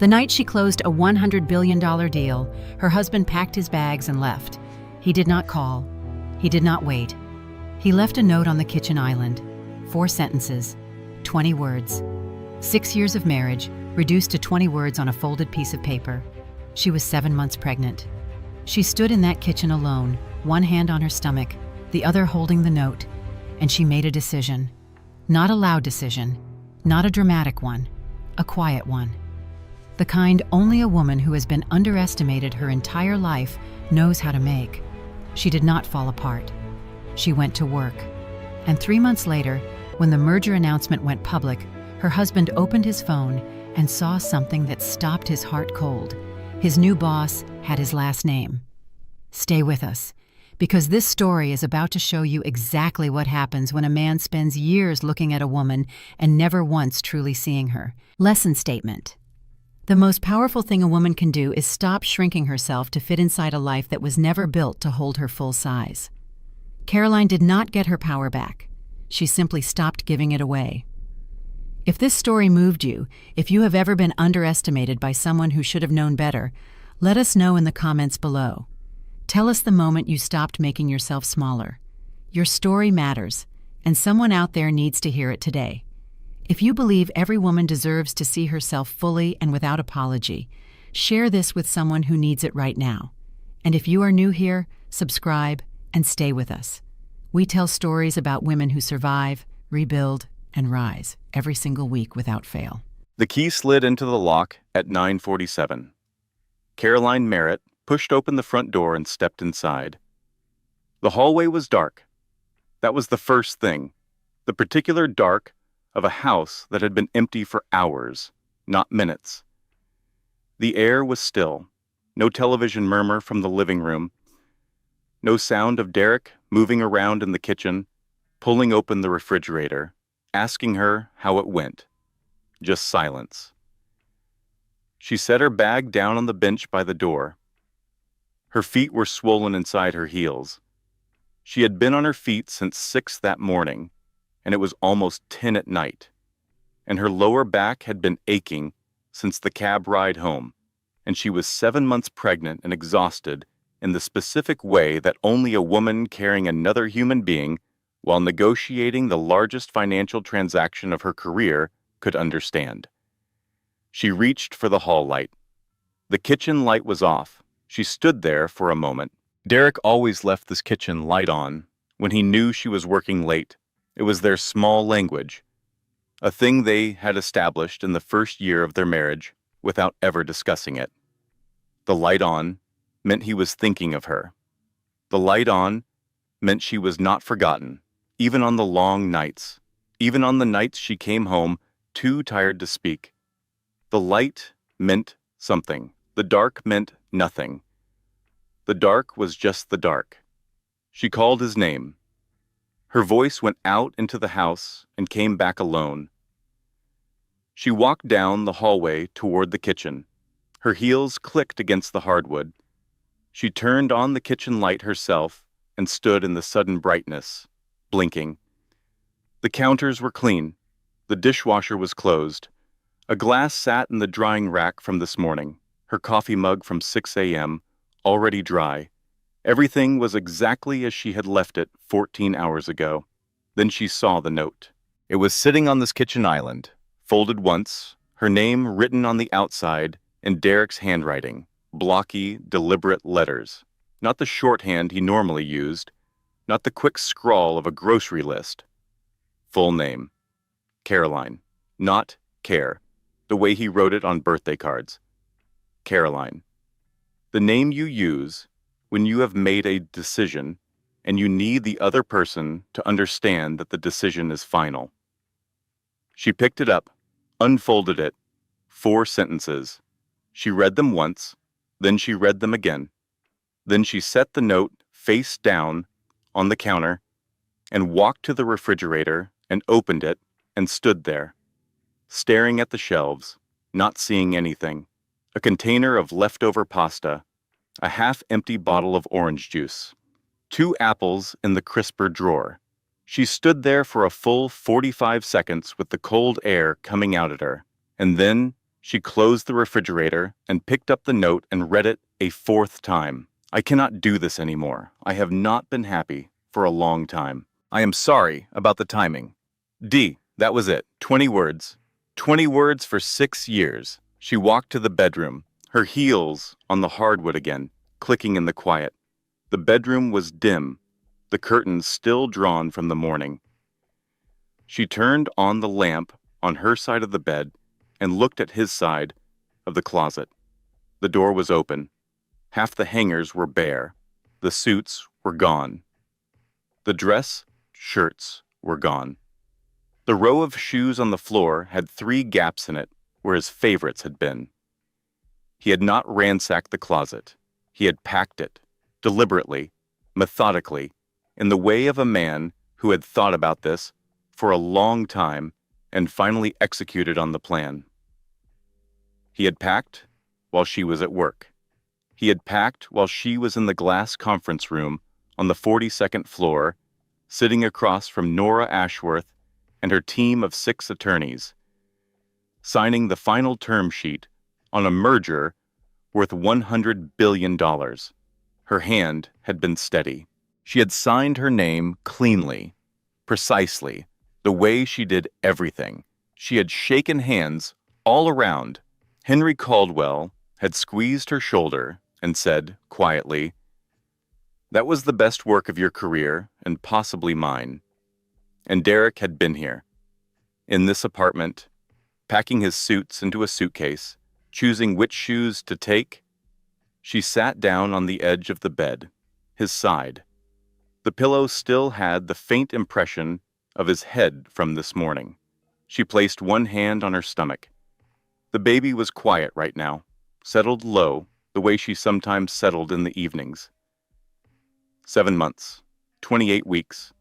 The night she closed a $100 billion deal, her husband packed his bags and left. He did not call. He did not wait. He left a note on the kitchen island. 4 sentences, 20 words. 6 years of marriage, reduced to 20 words on a folded piece of paper. She was 7 months pregnant. She stood in that kitchen alone, one hand on her stomach, the other holding the note, and she made a decision. Not a loud decision, not a dramatic one, a quiet one. The kind only a woman who has been underestimated her entire life knows how to make. She did not fall apart. She went to work. And 3 months later, when the merger announcement went public, her husband opened his phone and saw something that stopped his heart cold. His new boss had his last name. Stay with us, because this story is about to show you exactly what happens when a man spends years looking at a woman and never once truly seeing her. Lesson statement. The most powerful thing a woman can do is stop shrinking herself to fit inside a life that was never built to hold her full size. Caroline did not get her power back. She simply stopped giving it away. If this story moved you, if you have ever been underestimated by someone who should have known better, let us know in the comments below. Tell us the moment you stopped making yourself smaller. Your story matters, and someone out there needs to hear it today. If you believe every woman deserves to see herself fully and without apology, share this with someone who needs it right now. And if you are new here, subscribe and stay with us. We tell stories about women who survive, rebuild, and rise every single week without fail. The key slid into the lock at 9:47. Caroline Merritt pushed open the front door and stepped inside. The hallway was dark. That was the first thing. The particular dark of a house that had been empty for hours, not minutes. The air was still. No television murmur from the living room. No sound of Derek moving around in the kitchen, pulling open the refrigerator, asking her how it went. Just silence. She set her bag down on the bench by the door. Her feet were swollen inside her heels. She had been on her feet since 6 that morning, and it was almost 10 at night. And her lower back had been aching since the cab ride home, and she was 7 months pregnant and exhausted in the specific way that only a woman carrying another human being while negotiating the largest financial transaction of her career could understand. She reached for the hall light. The kitchen light was off. She stood there for a moment. Derek always left this kitchen light on when he knew she was working late. It was their small language, a thing they had established in the first year of their marriage without ever discussing it. The light on meant he was thinking of her. The light on meant she was not forgotten, even on the long nights, even on the nights she came home too tired to speak. The light meant something. The dark meant nothing. The dark was just the dark. She called his name. Her voice went out into the house and came back alone. She walked down the hallway toward the kitchen. Her heels clicked against the hardwood. She turned on the kitchen light herself and stood in the sudden brightness, blinking. The counters were clean. The dishwasher was closed. A glass sat in the drying rack from this morning, her coffee mug from 6 a.m., already dry. Everything was exactly as she had left it 14 hours ago. Then she saw the note. It was sitting on this kitchen island, folded once, her name written on the outside in Derek's handwriting, blocky, deliberate letters. Not the shorthand he normally used, not the quick scrawl of a grocery list. Full name. Caroline. Not Care, the way he wrote it on birthday cards. Caroline. The name you use when you have made a decision and you need the other person to understand that the decision is final. She picked it up, unfolded it. 4 sentences. She read them once, then she read them again. Then she set the note face down on the counter and walked to the refrigerator and opened it and stood there, staring at the shelves, not seeing anything. A container of leftover pasta, a half-empty bottle of orange juice, 2 apples in the crisper drawer. She stood there for a full 45 seconds with the cold air coming out at her, and then She closed the refrigerator and picked up the note and read it a fourth time. I cannot do this anymore. I have not been happy for a long time. I am sorry about the timing. D. That was it. 20 words. 20 words for 6 years. She walked to the bedroom, her heels on the hardwood again, clicking in the quiet. The bedroom was dim, the curtains still drawn from the morning. She turned on the lamp on her side of the bed and looked at his side of the closet. The door was open. Half the hangers were bare. The suits were gone. The dress, shirts were gone. The row of shoes on the floor had 3 gaps in it where his favorites had been. He had not ransacked the closet. He had packed it, deliberately, methodically, in the way of a man who had thought about this for a long time and finally executed on the plan. He had packed while she was at work. He had packed while she was in the glass conference room on the 42nd floor, sitting across from Nora Ashworth and her team of 6 attorneys, signing the final term sheet on a merger worth $100 billion. Her hand had been steady. She had signed her name cleanly, precisely, the way she did everything. She had shaken hands all around. Henry Caldwell had squeezed her shoulder and said, quietly, "That was the best work of your career and possibly mine." And Derek had been here, in this apartment, packing his suits into a suitcase, choosing which shoes to take. She sat down on the edge of the bed, his side. The pillow still had the faint impression of his head from this morning. She placed one hand on her stomach. The baby was quiet right now, settled low, the way she sometimes settled in the evenings. 7 months, 28 weeks,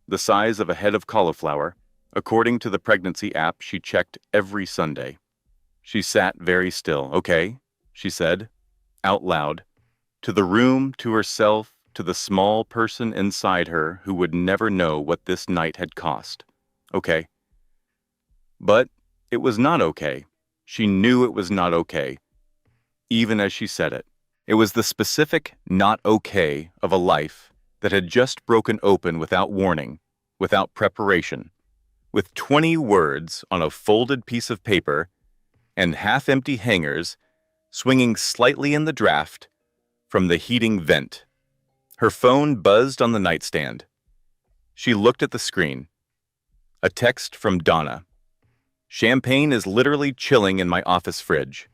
the size of a head of cauliflower, according to the pregnancy app she checked every Sunday. She sat very still. "Okay," she said, out loud, to the room, to herself, to the small person inside her who would never know what this night had cost. "Okay." But it was not okay. She knew it was not okay, even as she said it. It was the specific not okay of a life that had just broken open without warning, without preparation, with 20 words on a folded piece of paper and half-empty hangers swinging slightly in the draft from the heating vent. Her phone buzzed on the nightstand. She looked at the screen. A text from Donna. "Champagne is literally chilling in my office fridge.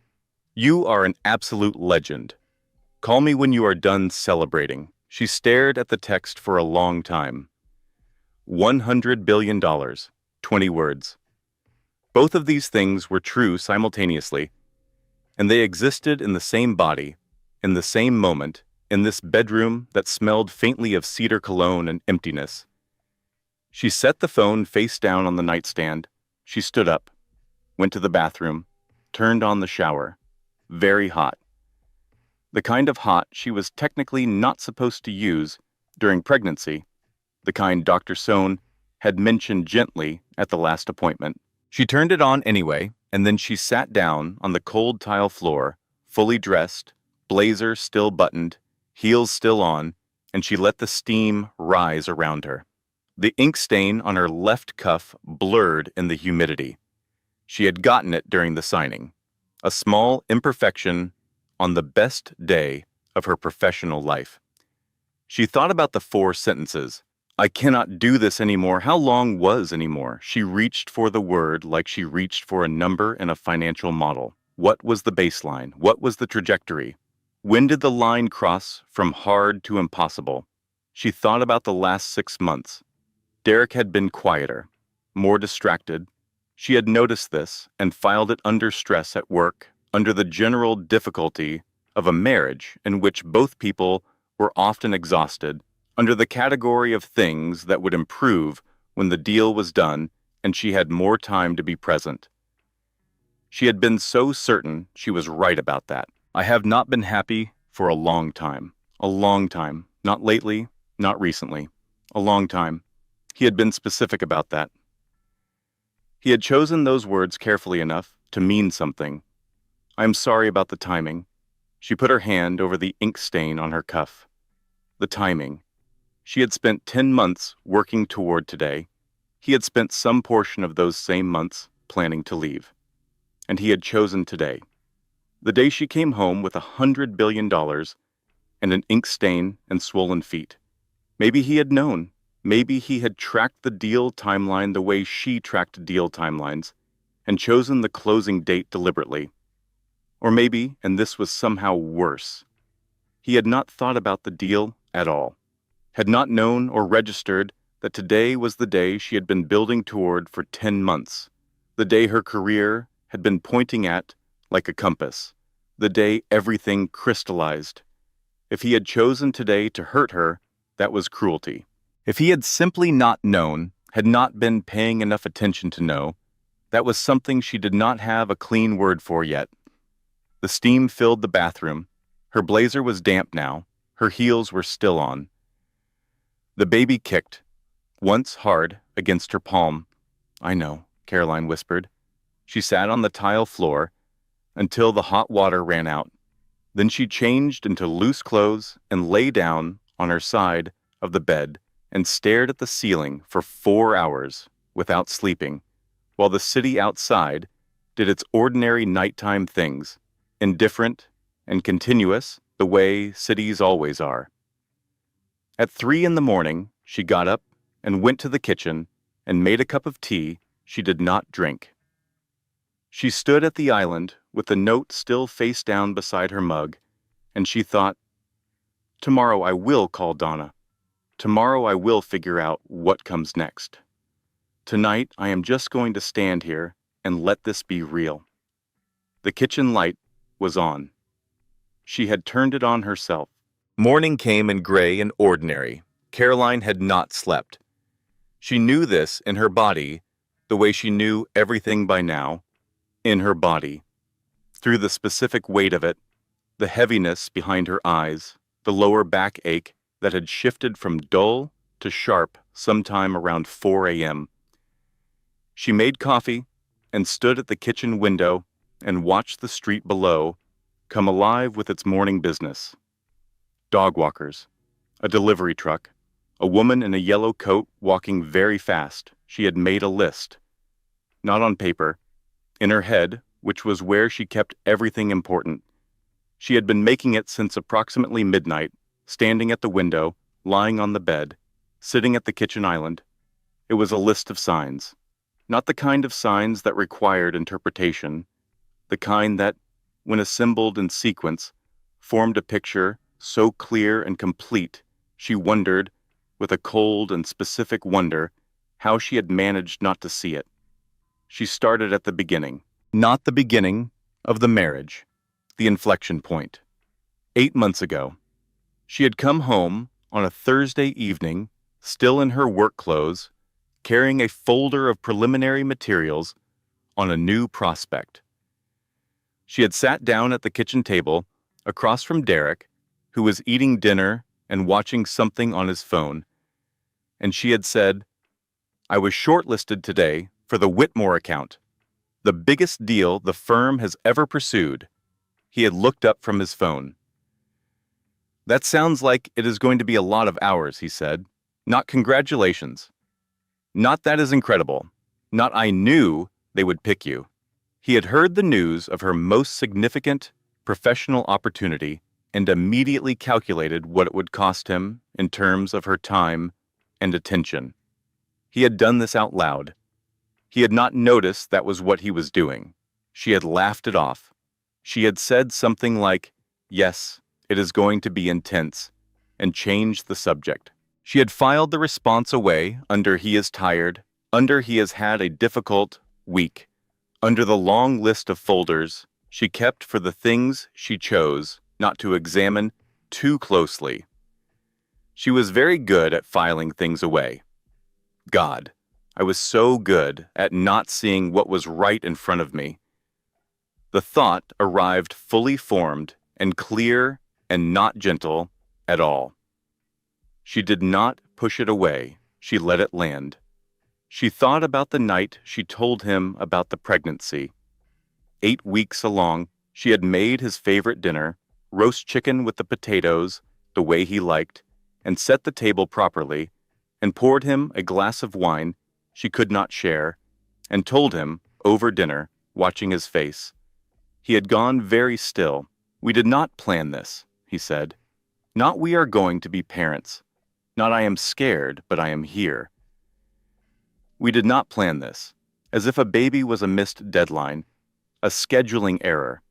You are an absolute legend. Call me when you are done celebrating." She stared at the text for a long time. $100 billion, 20 words. Both of these things were true simultaneously, and they existed in the same body, in the same moment, in this bedroom that smelled faintly of cedar cologne and emptiness. She set the phone face down on the nightstand. She stood up, went to the bathroom, turned on the shower. Very hot. The kind of hot she was technically not supposed to use during pregnancy, the kind Dr. Sohn had mentioned gently at the last appointment. She turned it on anyway, and then she sat down on the cold tile floor, fully dressed, blazer still buttoned, heels still on, and she let the steam rise around her. The ink stain on her left cuff blurred in the humidity. She had gotten it during the signing. A small imperfection on the best day of her professional life. She thought about the 4 sentences. "I cannot do this anymore." How long was anymore? She reached for the word like she reached for a number in a financial model. What was the baseline? What was the trajectory? When did the line cross from hard to impossible? She thought about the last 6 months. Derek had been quieter, more distracted. She had noticed this and filed it under stress at work, under the general difficulty of a marriage in which both people were often exhausted, under the category of things that would improve when the deal was done and she had more time to be present. She had been so certain she was right about that. "I have not been happy for a long time. A long time. Not lately, not recently. A long time." He had been specific about that. He had chosen those words carefully enough to mean something, I'm sorry about the timing. She put her hand over the ink stain on her cuff. The timing. She had spent 10 months working toward today. He had spent some portion of those same months planning to leave. And he had chosen today. The day she came home with $100 billion and an ink stain and swollen feet. Maybe he had known. Maybe he had tracked the deal timeline the way she tracked deal timelines and chosen the closing date deliberately. Or maybe, and this was somehow worse, he had not thought about the deal at all, had not known or registered that today was the day she had been building toward for 10 months, the day her career had been pointing at like a compass, the day everything crystallized. If he had chosen today to hurt her, that was cruelty. If he had simply not known, had not been paying enough attention to know, that was something she did not have a clean word for yet. The steam filled the bathroom. Her blazer was damp now. Her heels were still on. The baby kicked, once hard, against her palm. "I know," Caroline whispered. She sat on the tile floor until the hot water ran out. Then she changed into loose clothes and lay down on her side of the bed and stared at the ceiling for 4 hours without sleeping, while the city outside did its ordinary nighttime things, indifferent and continuous the way cities always are. At 3 in the morning, she got up and went to the kitchen and made a cup of tea she did not drink. She stood at the island with the note still face down beside her mug, and she thought, "Tomorrow I will call Donna. Tomorrow I will figure out what comes next. Tonight I am just going to stand here and let this be real." The kitchen light was on. She had turned it on herself. Morning came in gray and ordinary. Caroline had not slept. She knew this in her body, the way she knew everything by now, in her body. Through the specific weight of it, the heaviness behind her eyes, the lower back ache that had shifted from dull to sharp sometime around 4 a.m. She made coffee and stood at the kitchen window and watched the street below come alive with its morning business. Dog walkers, a delivery truck, a woman in a yellow coat walking very fast. She had made a list. Not on paper, in her head, which was where she kept everything important. She had been making it since approximately midnight, standing at the window, lying on the bed, sitting at the kitchen island. It was a list of signs. Not the kind of signs that required interpretation, the kind that, when assembled in sequence, formed a picture so clear and complete, she wondered, with a cold and specific wonder, how she had managed not to see it. She started at the beginning. Not the beginning of the marriage, the inflection point. 8 months ago. She had come home on a Thursday evening, still in her work clothes, carrying a folder of preliminary materials on a new prospect. She had sat down at the kitchen table across from Derek, who was eating dinner and watching something on his phone, and she had said, "I was shortlisted today for the Whitmore account, the biggest deal the firm has ever pursued." He had looked up from his phone. "That sounds like it is going to be a lot of hours," he said. "Not congratulations. Not that is incredible. Not I knew they would pick you." He had heard the news of her most significant professional opportunity and immediately calculated what it would cost him in terms of her time and attention. He had done this out loud. He had not noticed that was what he was doing. She had laughed it off. She had said something like, "Yes, it is going to be intense," and changed the subject. She had filed the response away under "he is tired," under "he has had a difficult week," under the long list of folders she kept for the things she chose not to examine too closely. She was very good at filing things away. God, I was so good at not seeing what was right in front of me. The thought arrived fully formed and clear and not gentle at all. She did not push it away. She let it land. She thought about the night she told him about the pregnancy. 8 weeks along, She had made his favorite dinner, roast chicken with the potatoes, the way he liked, and set the table properly, and poured him a glass of wine she could not share, and told him, over dinner, watching his face. He had gone very still. "We did not plan this," he said. "Not we are going to be parents. Not I am scared, but I am here. We did not plan this," as if a baby was a missed deadline, a scheduling error.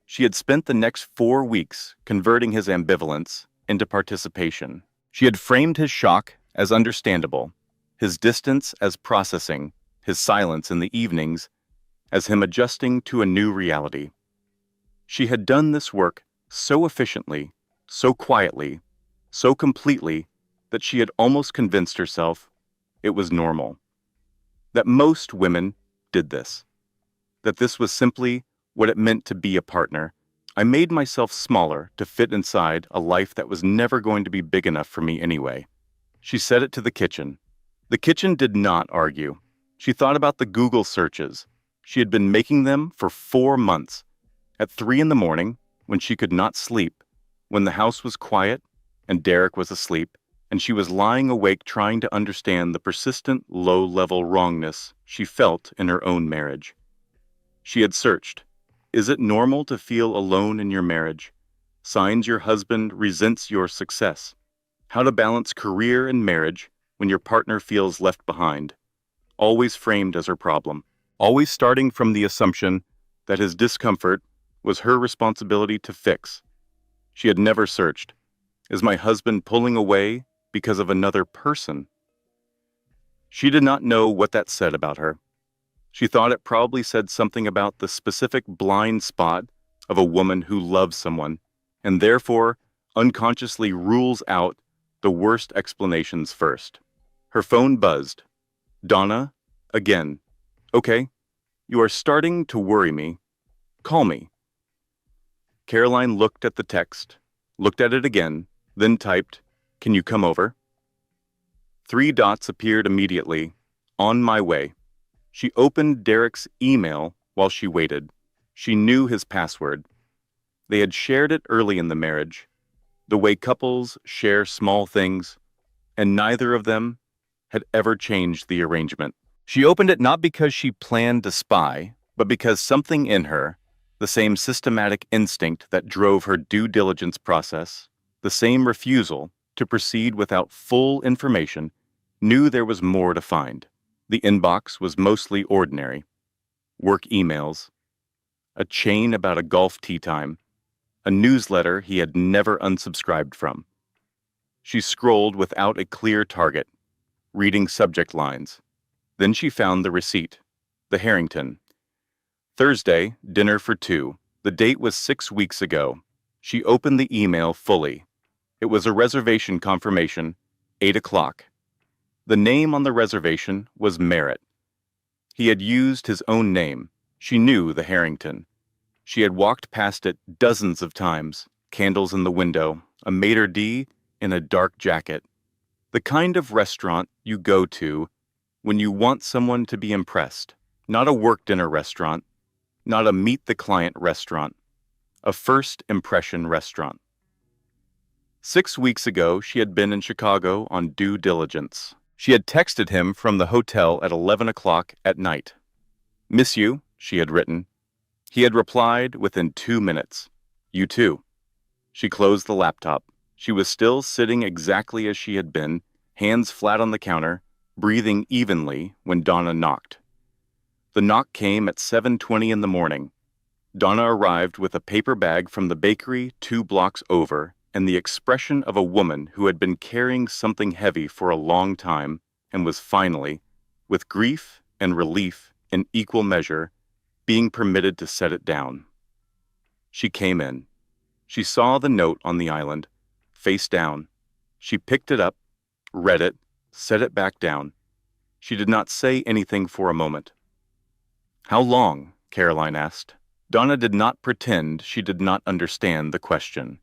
She had spent the next 4 weeks converting his ambivalence into participation. She had framed his shock as understandable, his distance as processing, his silence in the evenings as him adjusting to a new reality. She had done this work so efficiently, so quietly, so completely that she had almost convinced herself it was normal. That most women did this. That this was simply what it meant to be a partner. I made myself smaller to fit inside a life that was never going to be big enough for me anyway. She said it to the kitchen. The kitchen did not argue. She thought about the Google searches. She had been making them for 4 months. At 3 in the morning, when she could not sleep, when the house was quiet and Derek was asleep, and she was lying awake trying to understand the persistent low-level wrongness she felt in her own marriage. She had searched. Is it normal to feel alone in your marriage? Signs your husband resents your success. How to balance career and marriage when your partner feels left behind. Always framed as her problem. Always starting from the assumption that his discomfort was her responsibility to fix. She had never searched. Is my husband pulling away because of another person? She did not know what that said about her. She thought it probably said something about the specific blind spot of a woman who loves someone, and therefore unconsciously rules out the worst explanations first. Her phone buzzed. "Donna, again. Okay, you are starting to worry me. Call me." Caroline looked at the text, looked at it again, then typed, "Can you come over?" 3 dots appeared immediately. On my way. She opened Derek's email while she waited. She knew his password. They had shared it early in the marriage, the way couples share small things, and neither of them had ever changed the arrangement. She opened it not because she planned to spy, but because something in her, the same systematic instinct that drove her due diligence process, the same refusal to proceed without full information, knew there was more to find. The inbox was mostly ordinary. Work emails, a chain about a golf tee time, a newsletter he had never unsubscribed from. She scrolled without a clear target, reading subject lines. Then she found the receipt, the Harrington. Thursday, dinner for 2. The date was 6 weeks ago. She opened the email fully. It was a reservation confirmation, 8 o'clock. The name on the reservation was Merritt. He had used his own name. She knew the Harrington. She had walked past it dozens of times, candles in the window, a maitre d' in a dark jacket. The kind of restaurant you go to when you want someone to be impressed. Not a work dinner restaurant, not a meet the client restaurant, a first impression restaurant. 6 weeks ago, she had been in Chicago on due diligence. She had texted him from the hotel at 11 o'clock at night. "Miss you," she had written. He had replied within 2 minutes. "You too." She closed the laptop. She was still sitting exactly as she had been, hands flat on the counter, breathing evenly when Donna knocked. The knock came at 7:20 in the morning. Donna arrived with a paper bag from the bakery 2 blocks over and the expression of a woman who had been carrying something heavy for a long time and was finally, with grief and relief in equal measure, being permitted to set it down. She came in. She saw the note on the island, face down. She picked it up, read it, set it back down. She did not say anything for a moment. "How long?" Caroline asked. Donna did not pretend she did not understand the question.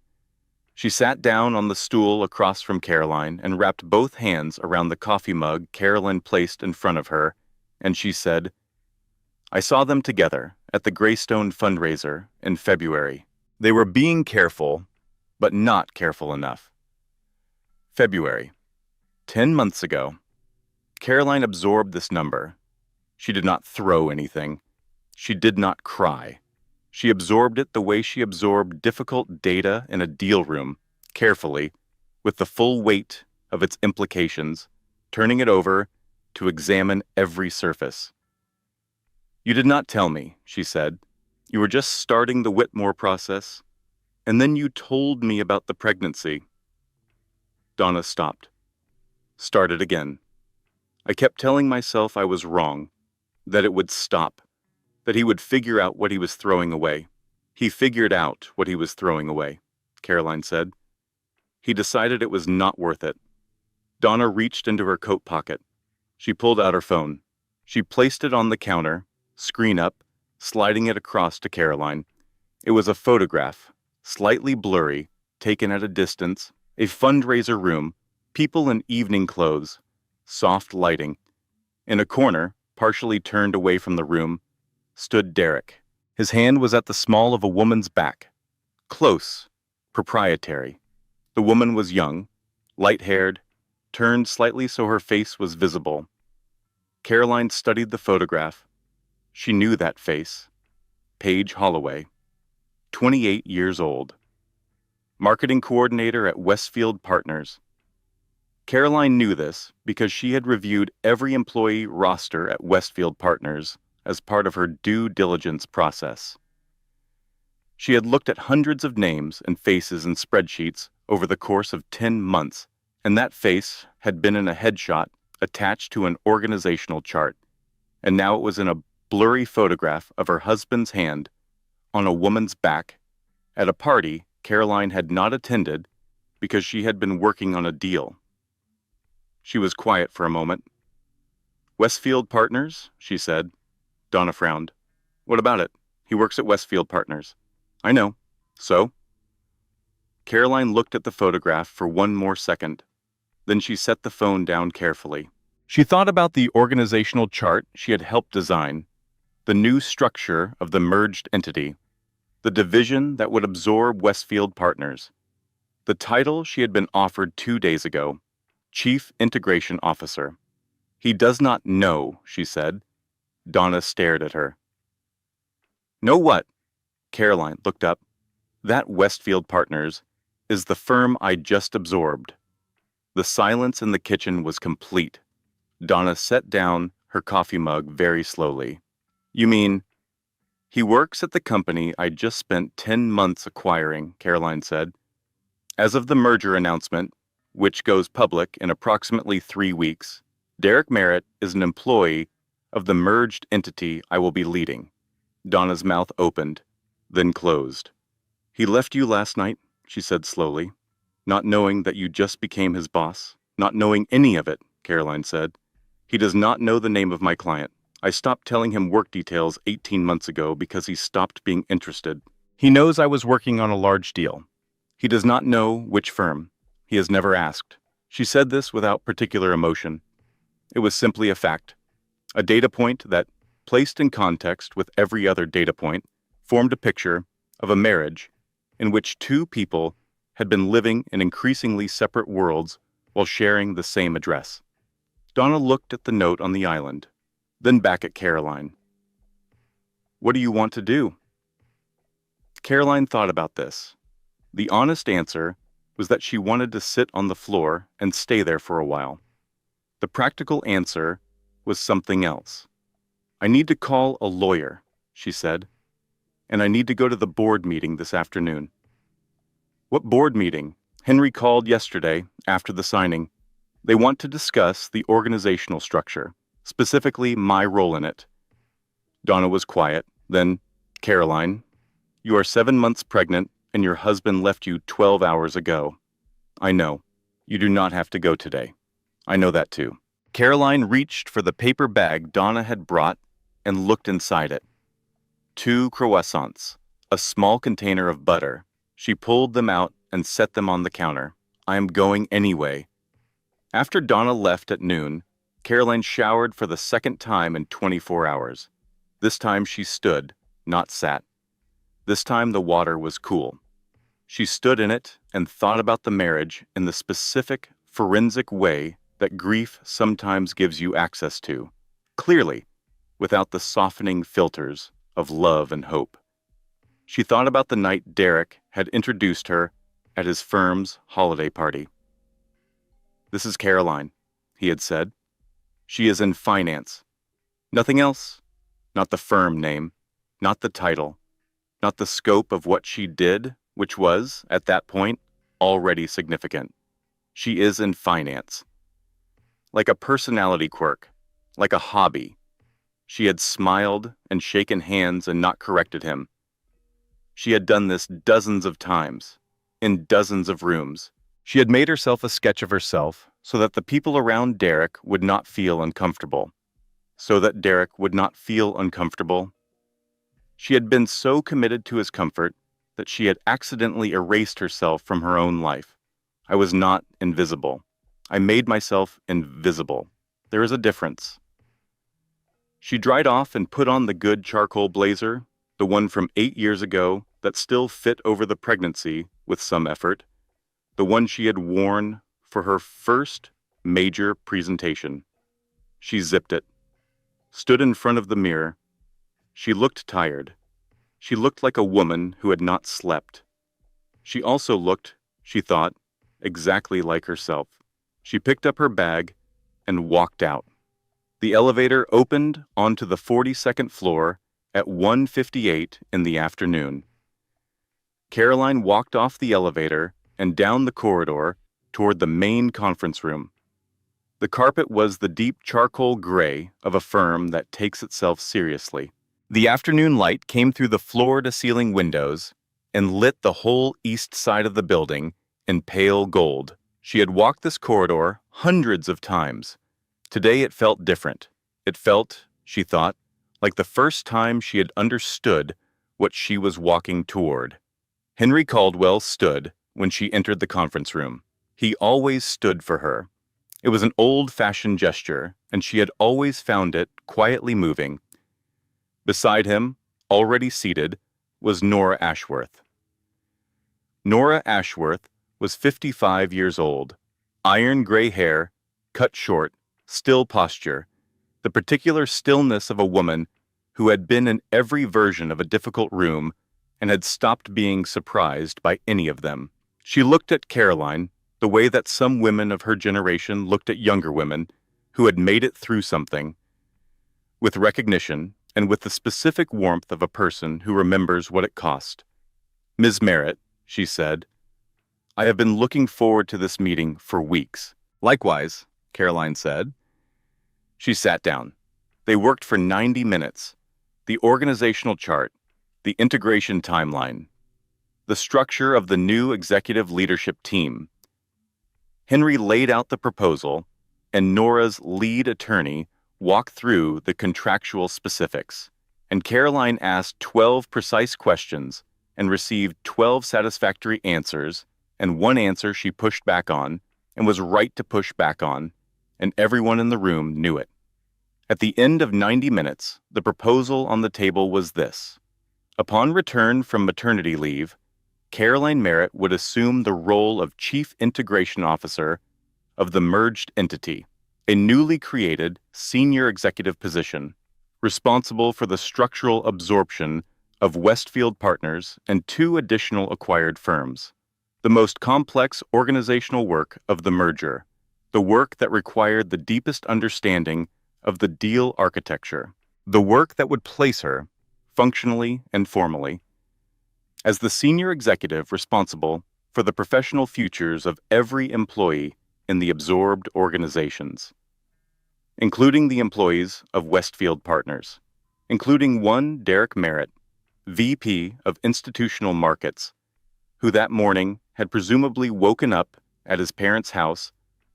She sat down on the stool across from Caroline and wrapped both hands around the coffee mug Caroline placed in front of her, and she said, I saw them together at the Greystone fundraiser in February. They were being careful, but not careful enough. February. 10 months ago. Caroline absorbed this number. She did not throw anything. She did not cry. She absorbed it the way she absorbed difficult data in a deal room, carefully, with the full weight of its implications, turning it over to examine every surface. "You did not tell me," she said. "You were just starting the Whitmore process, and then you told me about the pregnancy." Donna stopped. Started again. I kept telling myself I was wrong, that it would stop, that he would figure out what he was throwing away. He figured out what he was throwing away, Caroline said. He decided it was not worth it. Donna reached into her coat pocket. She pulled out her phone. She placed it on the counter, screen up, sliding it across to Caroline. It was a photograph, slightly blurry, taken at a distance, a fundraiser room, people in evening clothes, soft lighting. In a corner, partially turned away from the room, stood Derek. His hand was at the small of a woman's back. Close, proprietary. The woman was young, light-haired, turned slightly so her face was visible. Caroline studied the photograph. She knew that face. Paige Holloway, 28 years old. Marketing coordinator at Westfield Partners. Caroline knew this because she had reviewed every employee roster at Westfield Partners as part of her due diligence process. She had looked at hundreds of names and faces in spreadsheets over the course of 10 months, and that face had been in a headshot attached to an organizational chart, and now it was in a blurry photograph of her husband's hand on a woman's back at a party Caroline had not attended because she had been working on a deal. She was quiet for a moment. "Westfield Partners?" she said. Donna frowned. "What about it? He works at Westfield Partners." "I know. So?" Caroline looked at the photograph for one more second. Then she set the phone down carefully. She thought about the organizational chart she had helped design, the new structure of the merged entity, the division that would absorb Westfield Partners, the title she had been offered 2 days ago, Chief Integration Officer. "He does not know," she said. Donna stared at her. "Know what?" Caroline looked up. "That Westfield Partners is the firm I just absorbed." The silence in the kitchen was complete. Donna set down her coffee mug very slowly. "You mean, he works at the company I just spent 10 months acquiring," Caroline said. "As of the merger announcement, which goes public in approximately 3 weeks, Derek Merritt is an employee of the merged entity I will be leading." Donna's mouth opened, then closed. "He left you last night," she said slowly, "not knowing that you just became his boss, not knowing any of it," Caroline said. "He does not know the name of my client. I stopped telling him work details 18 months ago because he stopped being interested. He knows I was working on a large deal. He does not know which firm. He has never asked." She said this without particular emotion. It was simply a fact, a data point that, placed in context with every other data point, formed a picture of a marriage in which two people had been living in increasingly separate worlds while sharing the same address. Donna looked at the note on the island, then back at Caroline. "What do you want to do?" Caroline thought about this. The honest answer was that she wanted to sit on the floor and stay there for a while. The practical answer was something else. "I need to call a lawyer," she said, "and I need to go to the board meeting this afternoon." "What board meeting?" Henry called yesterday after the signing. "They want to discuss the organizational structure, specifically my role in it." Donna was quiet. Then, "Caroline, you are 7 months pregnant and your husband left you 12 hours ago. I know. You do not have to go today. I know that too." Caroline reached for the paper bag Donna had brought and looked inside it. 2 croissants, a small container of butter. She pulled them out and set them on the counter. "I am going anyway." After Donna left at noon, Caroline showered for the second time in 24 hours. This time she stood, not sat. This time the water was cool. She stood in it and thought about the marriage in the specific, forensic way that grief sometimes gives you access to, clearly, without the softening filters of love and hope. She thought about the night Derek had introduced her at his firm's holiday party. "This is Caroline," he had said. "She is in finance. Nothing else. Not the firm name, not the title, not the scope of what she did, which was, at that point, already significant. She is in finance. Like a personality quirk, like a hobby. She had smiled and shaken hands and not corrected him. She had done this dozens of times, in dozens of rooms. She had made herself a sketch of herself so that the people around Derek would not feel uncomfortable. So that Derek would not feel uncomfortable. She had been so committed to his comfort that she had accidentally erased herself from her own life. I was not invisible. I made myself invisible. There is a difference. She dried off and put on the good charcoal blazer, the one from 8 years ago that still fit over the pregnancy with some effort, the one she had worn for her first major presentation. She zipped it, stood in front of the mirror. She looked tired. She looked like a woman who had not slept. She also looked, she thought, exactly like herself. She picked up her bag and walked out. The elevator opened onto the 42nd floor at 1:58 in the afternoon. Caroline walked off the elevator and down the corridor toward the main conference room. The carpet was the deep charcoal gray of a firm that takes itself seriously. The afternoon light came through the floor-to-ceiling windows and lit the whole east side of the building in pale gold. She had walked this corridor hundreds of times. Today it felt different. It felt, she thought, like the first time she had understood what she was walking toward. Henry Caldwell stood when she entered the conference room. He always stood for her. It was an old-fashioned gesture, and she had always found it quietly moving. Beside him, already seated, was Nora Ashworth. Nora Ashworth was 55 years old. Iron gray hair, cut short, still posture, the particular stillness of a woman who had been in every version of a difficult room and had stopped being surprised by any of them. She looked at Caroline the way that some women of her generation looked at younger women who had made it through something, with recognition and with the specific warmth of a person who remembers what it cost. "Ms. Merritt," she said, "I have been looking forward to this meeting for weeks." "Likewise," Caroline said. She sat down. They worked for 90 minutes. The organizational chart, the integration timeline, the structure of the new executive leadership team. Henry laid out the proposal, and Nora's lead attorney walked through the contractual specifics, and Caroline asked 12 precise questions and received 12 satisfactory answers, and one answer she pushed back on and was right to push back on, and everyone in the room knew it. At the end of 90 minutes, the proposal on the table was this. Upon return from maternity leave, Caroline Merritt would assume the role of Chief Integration Officer of the merged entity, a newly created senior executive position, responsible for the structural absorption of Westfield Partners and 2 additional acquired firms. The most complex organizational work of the merger, the work that required the deepest understanding of the deal architecture, the work that would place her, functionally and formally, as the senior executive responsible for the professional futures of every employee in the absorbed organizations, including the employees of Westfield Partners, including one Derek Merritt, VP of Institutional Markets, who that morning had presumably woken up at his parents' house,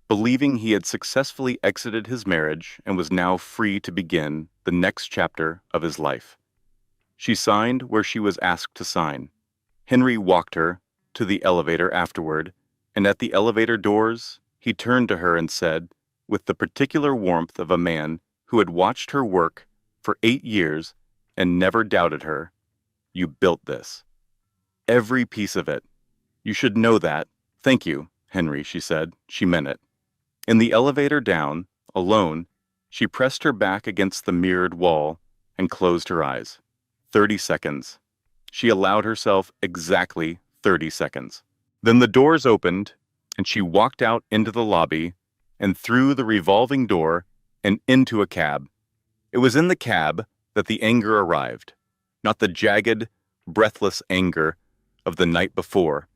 believing he had successfully exited his marriage and was now free to begin the next chapter of his life. She signed where she was asked to sign. Henry walked her to the elevator afterward, and at the elevator doors, he turned to her and said, with the particular warmth of a man who had watched her work for 8 years and never doubted her. You built this. Every piece of it. You should know that. Thank you, Henry, she said. She meant it. In the elevator down, alone, she pressed her back against the mirrored wall and closed her eyes. 30 seconds. She allowed herself exactly 30 seconds. Then the doors opened, and she walked out into the lobby and through the revolving door and into a cab. It was in the cab that the anger arrived, not the jagged, breathless anger of the night before,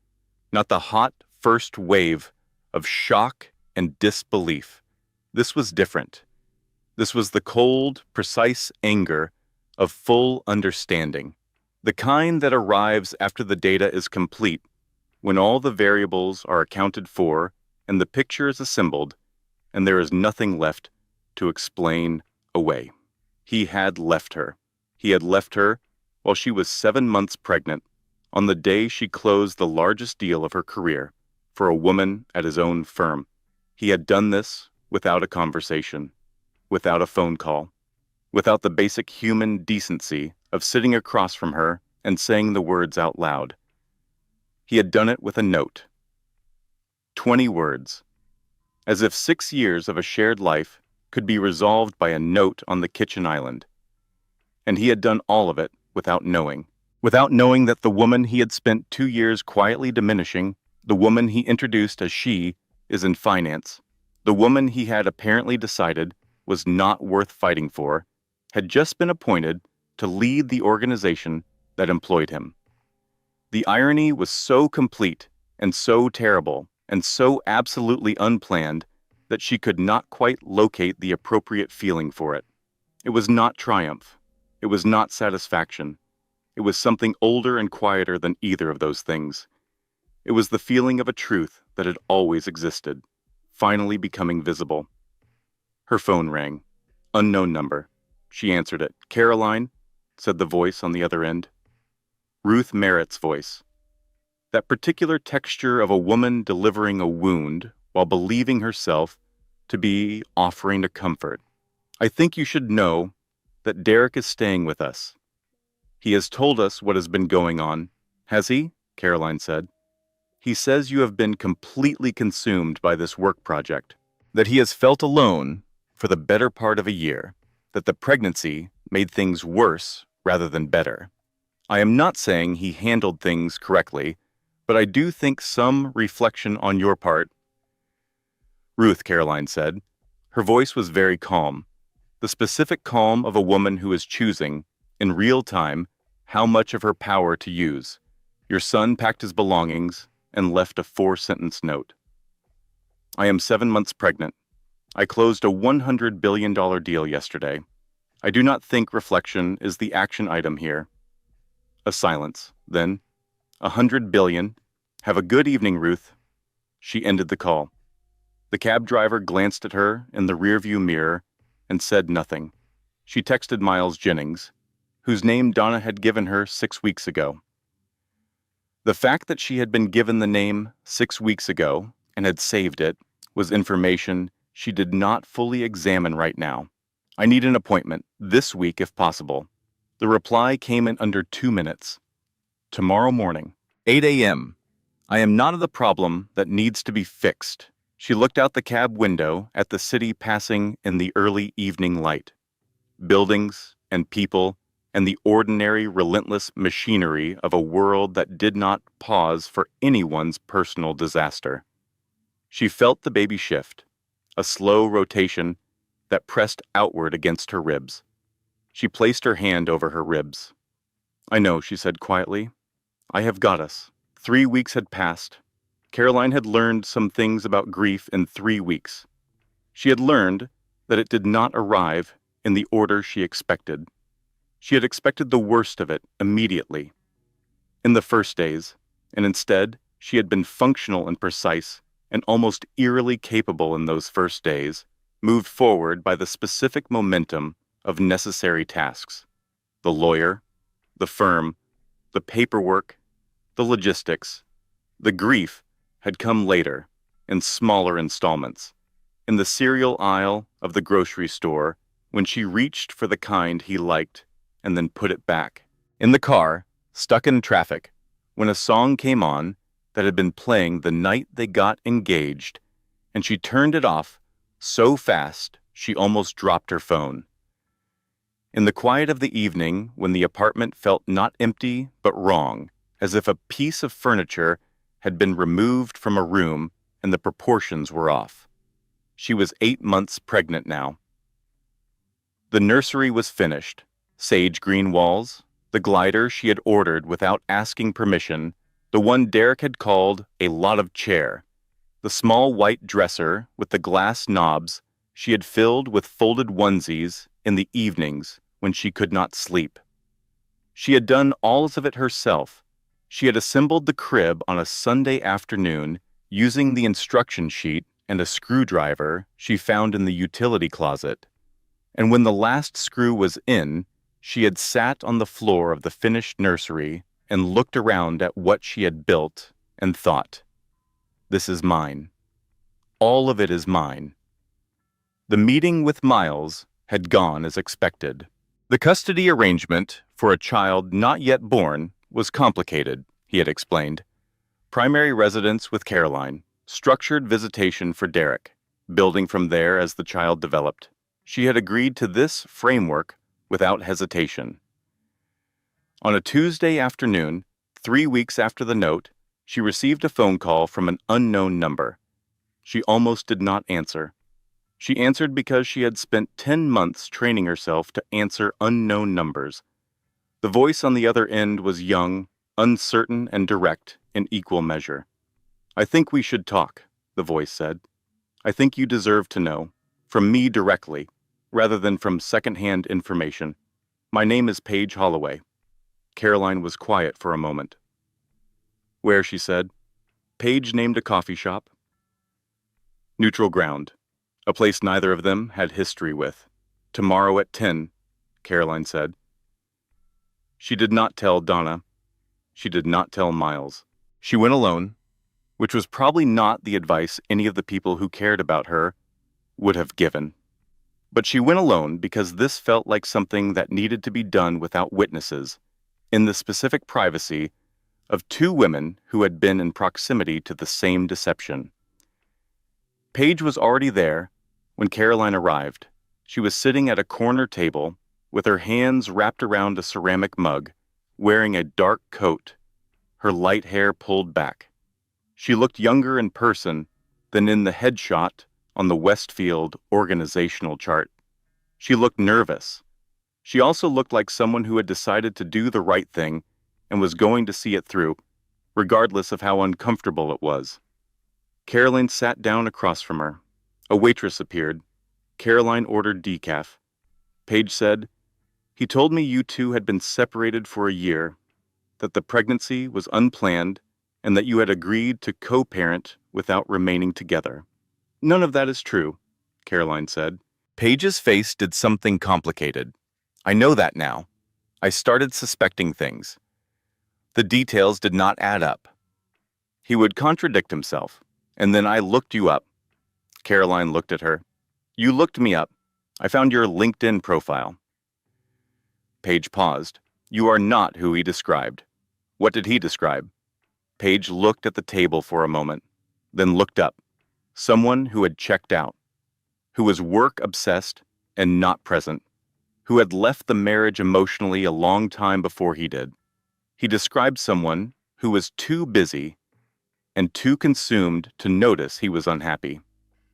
not the hot first wave of shock and disbelief. This was different. This was the cold, precise anger of full understanding, the kind that arrives after the data is complete, when all the variables are accounted for and the picture is assembled, and there is nothing left to explain away. He had left her. He had left her while she was 7 months pregnant, on the day she closed the largest deal of her career for a woman at his own firm. He had done this without a conversation, without a phone call, without the basic human decency of sitting across from her and saying the words out loud. He had done it with a note. 20 words. As if 6 years of a shared life could be resolved by a note on the kitchen island. And he had done all of it without knowing that the woman he had spent 2 years quietly diminishing, the woman he introduced as she, is in finance, the woman he had apparently decided was not worth fighting for, had just been appointed to lead the organization that employed him. The irony was so complete and so terrible and so absolutely unplanned that she could not quite locate the appropriate feeling for it. It was not triumph. It was not satisfaction. It was something older and quieter than either of those things. It was the feeling of a truth that had always existed, finally becoming visible. Her phone rang. Unknown number. She answered it. "Caroline?" said the voice on the other end. Ruth Merritt's voice. That particular texture of a woman delivering a wound while believing herself to be offering to comfort. "I think you should know that Derek is staying with us. He has told us what has been going on." "Has he?" Caroline said. "He says you have been completely consumed by this work project, that he has felt alone for the better part of a year, that the pregnancy made things worse rather than better. I am not saying he handled things correctly, but I do think some reflection on your part." "Ruth," Caroline said. Her voice was very calm, the specific calm of a woman who is choosing, in real time, how much of her power to use. "Your son packed his belongings and left a 4-sentence note. I am 7 months pregnant. I closed a $100 billion deal yesterday. I do not think reflection is the action item here." A silence. Then, $100 billion. "Have a good evening, Ruth." She ended the call. The cab driver glanced at her in the rearview mirror and said nothing. She texted Miles Jennings, whose name Donna had given her 6 weeks ago. The fact that she had been given the name 6 weeks ago and had saved it was information she did not fully examine right now. "I need an appointment, this week if possible." The reply came in under 2 minutes. "Tomorrow morning, 8 a.m. I am not of the problem that needs to be fixed." She looked out the cab window at the city passing in the early evening light. Buildings and people and the ordinary, relentless machinery of a world that did not pause for anyone's personal disaster. She felt the baby shift, a slow rotation that pressed outward against her ribs. She placed her hand over her ribs. "I know," she said quietly. "I have got us." 3 weeks had passed. Caroline had learned some things about grief in 3 weeks. She had learned that it did not arrive in the order she expected. She had expected the worst of it immediately, in the first days, and instead she had been functional and precise and almost eerily capable in those first days, moved forward by the specific momentum of necessary tasks. The lawyer, the firm, the paperwork, the logistics. The grief had come later, in smaller installments, in the cereal aisle of the grocery store when she reached for the kind he liked and then put it back. In the car, stuck in traffic, when a song came on that had been playing the night they got engaged, and she turned it off so fast she almost dropped her phone. In the quiet of the evening, when the apartment felt not empty but wrong, as if a piece of furniture had been removed from a room and the proportions were off. She was 8 months pregnant now. The nursery was finished. Sage green walls, the glider she had ordered without asking permission, the one Derek had called a lot of chair, the small white dresser with the glass knobs she had filled with folded onesies in the evenings when she could not sleep. She had done all of it herself. She had assembled the crib on a Sunday afternoon using the instruction sheet and a screwdriver she found in the utility closet. And when the last screw was in, she had sat on the floor of the finished nursery and looked around at what she had built and thought, "This is mine. All of it is mine." The meeting with Miles had gone as expected. The custody arrangement for a child not yet born was complicated, he had explained. Primary residence with Caroline, structured visitation for Derek, building from there as the child developed. She had agreed to this framework without hesitation. On a Tuesday afternoon, 3 weeks after the note, she received a phone call from an unknown number. She almost did not answer. She answered because she had spent 10 months training herself to answer unknown numbers. The voice on the other end was young, uncertain, and direct in equal measure. "I think we should talk," the voice said. "I think you deserve to know, from me directly, rather than from second-hand information. My name is Paige Holloway." Caroline was quiet for a moment. "Where?" she said. Paige named a coffee shop. "Neutral ground. A place neither of them had history with. Tomorrow at 10, Caroline said. She did not tell Donna. She did not tell Miles. She went alone, which was probably not the advice any of the people who cared about her would have given. But she went alone because this felt like something that needed to be done without witnesses, in the specific privacy of two women who had been in proximity to the same deception. Paige was already there when Caroline arrived. She was sitting at a corner table with her hands wrapped around a ceramic mug, wearing a dark coat, her light hair pulled back. She looked younger in person than in the headshot on the Westfield organizational chart. She looked nervous. She also looked like someone who had decided to do the right thing and was going to see it through, regardless of how uncomfortable it was. Caroline sat down across from her. A waitress appeared. Caroline ordered decaf. Paige said, "He told me you two had been separated for a year, that the pregnancy was unplanned, and that you had agreed to co-parent without remaining together." "None of that is true," Caroline said. Paige's face did something complicated. "I know that now. I started suspecting things. The details did not add up." He would contradict himself. "And then I looked you up." Caroline looked at her. "You looked me up. I found your LinkedIn profile." Paige paused. "You are not who he described." "What did he describe?" Paige looked at the table for a moment, then looked up. Someone who had checked out, who was work-obsessed and not present, who had left the marriage emotionally a long time before he did. He described someone who was too busy and too consumed to notice he was unhappy.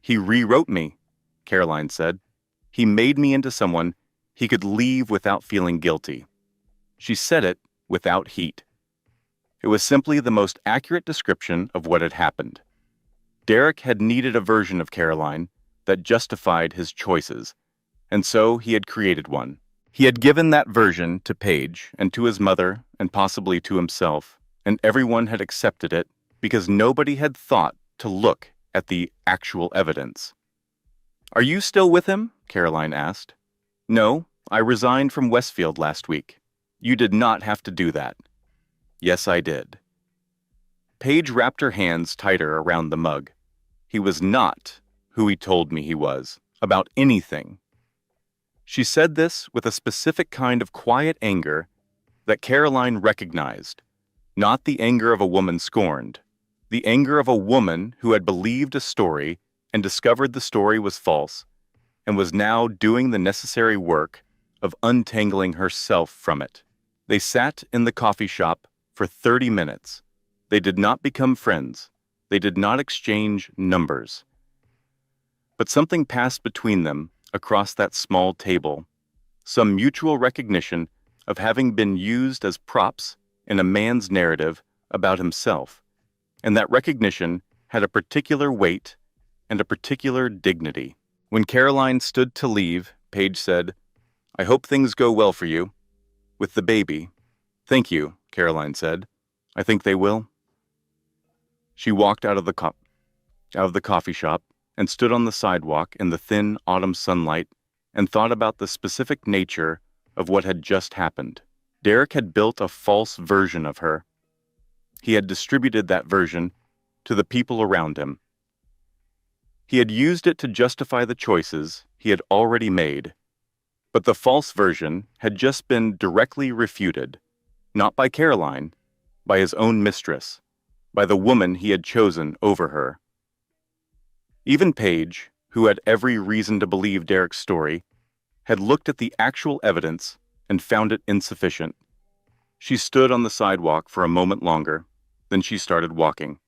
"He rewrote me," Caroline said. "He made me into someone he could leave without feeling guilty." She said it without heat. It was simply the most accurate description of what had happened. Derek had needed a version of Caroline that justified his choices, and so he had created one. He had given that version to Paige and to his mother and possibly to himself, and everyone had accepted it because nobody had thought to look at the actual evidence. "Are you still with him?" Caroline asked. "No, I resigned from Westfield last week." "You did not have to do that." "Yes, I did." Paige wrapped her hands tighter around the mug. "He was not who he told me he was, about anything." She said this with a specific kind of quiet anger that Caroline recognized, not the anger of a woman scorned, the anger of a woman who had believed a story and discovered the story was false and was now doing the necessary work of untangling herself from it. They sat in the coffee shop for 30 minutes. They did not become friends. They did not exchange numbers. But something passed between them across that small table, some mutual recognition of having been used as props in a man's narrative about himself, and that recognition had a particular weight and a particular dignity. When Caroline stood to leave, Paige said, "I hope things go well for you. With the baby." "Thank you," Caroline said. "I think they will." She walked out of the coffee shop and stood on the sidewalk in the thin autumn sunlight and thought about the specific nature of what had just happened. Derek had built a false version of her. He had distributed that version to the people around him. He had used it to justify the choices he had already made. But the false version had just been directly refuted, not by Caroline, by his own mistress, by the woman he had chosen over her. Even Paige, who had every reason to believe Derek's story, had looked at the actual evidence and found it insufficient. She stood on the sidewalk for a moment longer, then she started walking.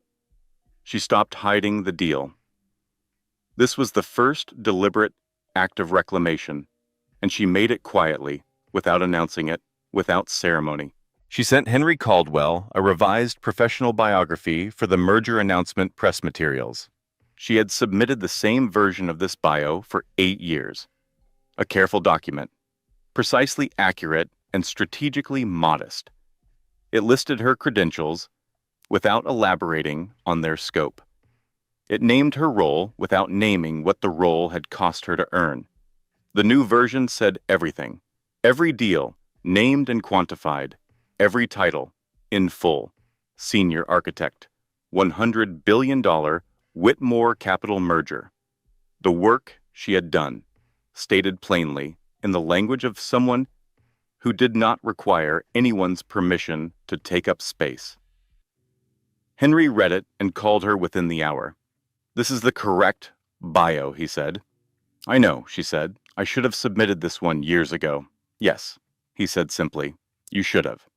She stopped hiding the deal. This was the first deliberate act of reclamation, and she made it quietly, without announcing it, without ceremony. She sent Henry Caldwell a revised professional biography for the merger announcement press materials. She had submitted the same version of this bio for 8 years. A careful document, precisely accurate and strategically modest. It listed her credentials without elaborating on their scope. It named her role without naming what the role had cost her to earn. The new version said everything. Every deal, named and quantified. Every title, in full. Senior architect. $100 billion Whitmore Capital merger. The work she had done, stated plainly, in the language of someone who did not require anyone's permission to take up space. Henry read it and called her within the hour. "This is the correct bio," he said. "I know," she said. "I should have submitted this one years ago." "Yes," he said simply. "You should have."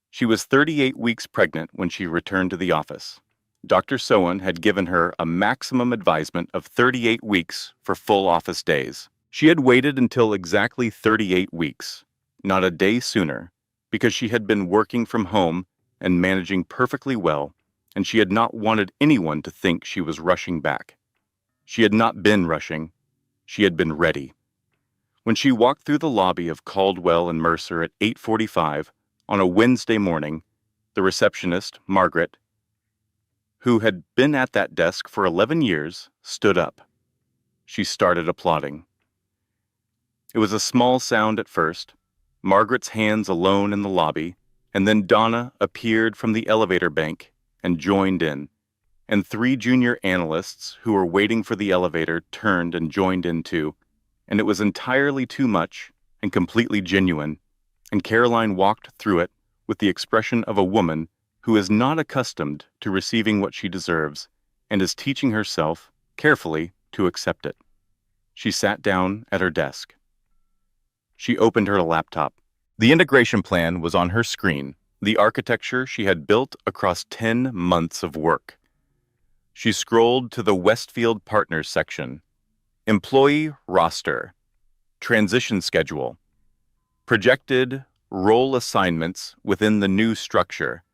She was 38 weeks pregnant when she returned to the office. Dr. Sohan had given her a maximum advisement of 38 weeks for full office days. She had waited until exactly 38 weeks, not a day sooner, because she had been working from home and managing perfectly well, and she had not wanted anyone to think she was rushing back. She had not been rushing. She had been ready. When she walked through the lobby of Caldwell and Mercer at 8:45 on a Wednesday morning, the receptionist, Margaret, who had been at that desk for 11 years, stood up. She started applauding. It was a small sound at first, Margaret's hands alone in the lobby, and then Donna appeared from the elevator bank and joined in, and 3 junior analysts who were waiting for the elevator turned and joined in too, and it was entirely too much and completely genuine, and Caroline walked through it with the expression of a woman who is not accustomed to receiving what she deserves and is teaching herself, carefully, to accept it. She sat down at her desk. She opened her laptop. The integration plan was on her screen, the architecture she had built across 10 months of work. She scrolled to the Westfield Partners section. Employee roster. Transition schedule. Projected role assignments within the new structure.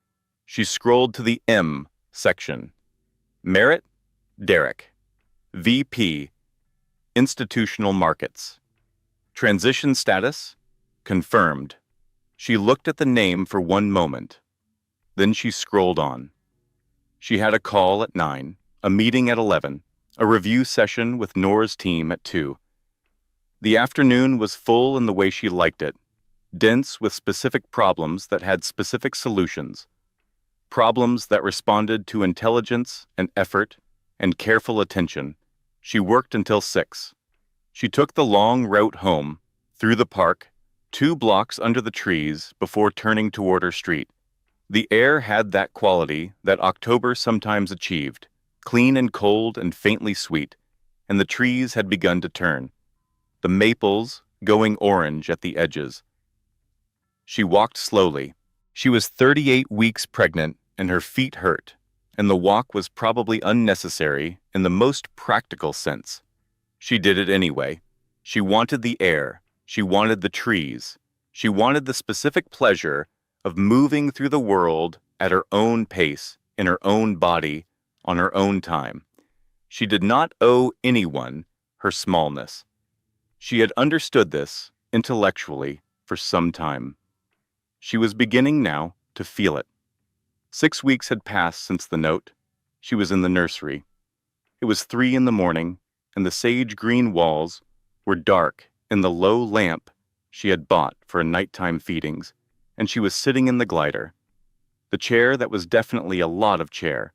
She scrolled to the M section. Merit, Derek. VP, Institutional Markets. Transition status, confirmed. She looked at the name for one moment. Then she scrolled on. She had a call at 9, a meeting at 11, a review session with Nora's team at 2. The afternoon was full in the way she liked it, dense with specific problems that had specific solutions. Problems that responded to intelligence and effort and careful attention. She worked until 6. She took the long route home, through the park, 2 blocks under the trees before turning toward her street. The air had that quality that October sometimes achieved, clean and cold and faintly sweet, and the trees had begun to turn, the maples going orange at the edges. She walked slowly. She was 38 weeks pregnant, and her feet hurt, and the walk was probably unnecessary in the most practical sense. She did it anyway. She wanted the air. She wanted the trees. She wanted the specific pleasure of moving through the world at her own pace, in her own body, on her own time. She did not owe anyone her smallness. She had understood this, intellectually, for some time. She was beginning now to feel it. 6 weeks had passed since the note. She was in the nursery. It was 3 in the morning, and the sage-green walls were dark in the low lamp she had bought for nighttime feedings, and she was sitting in the glider. The chair that was definitely a lot of chair.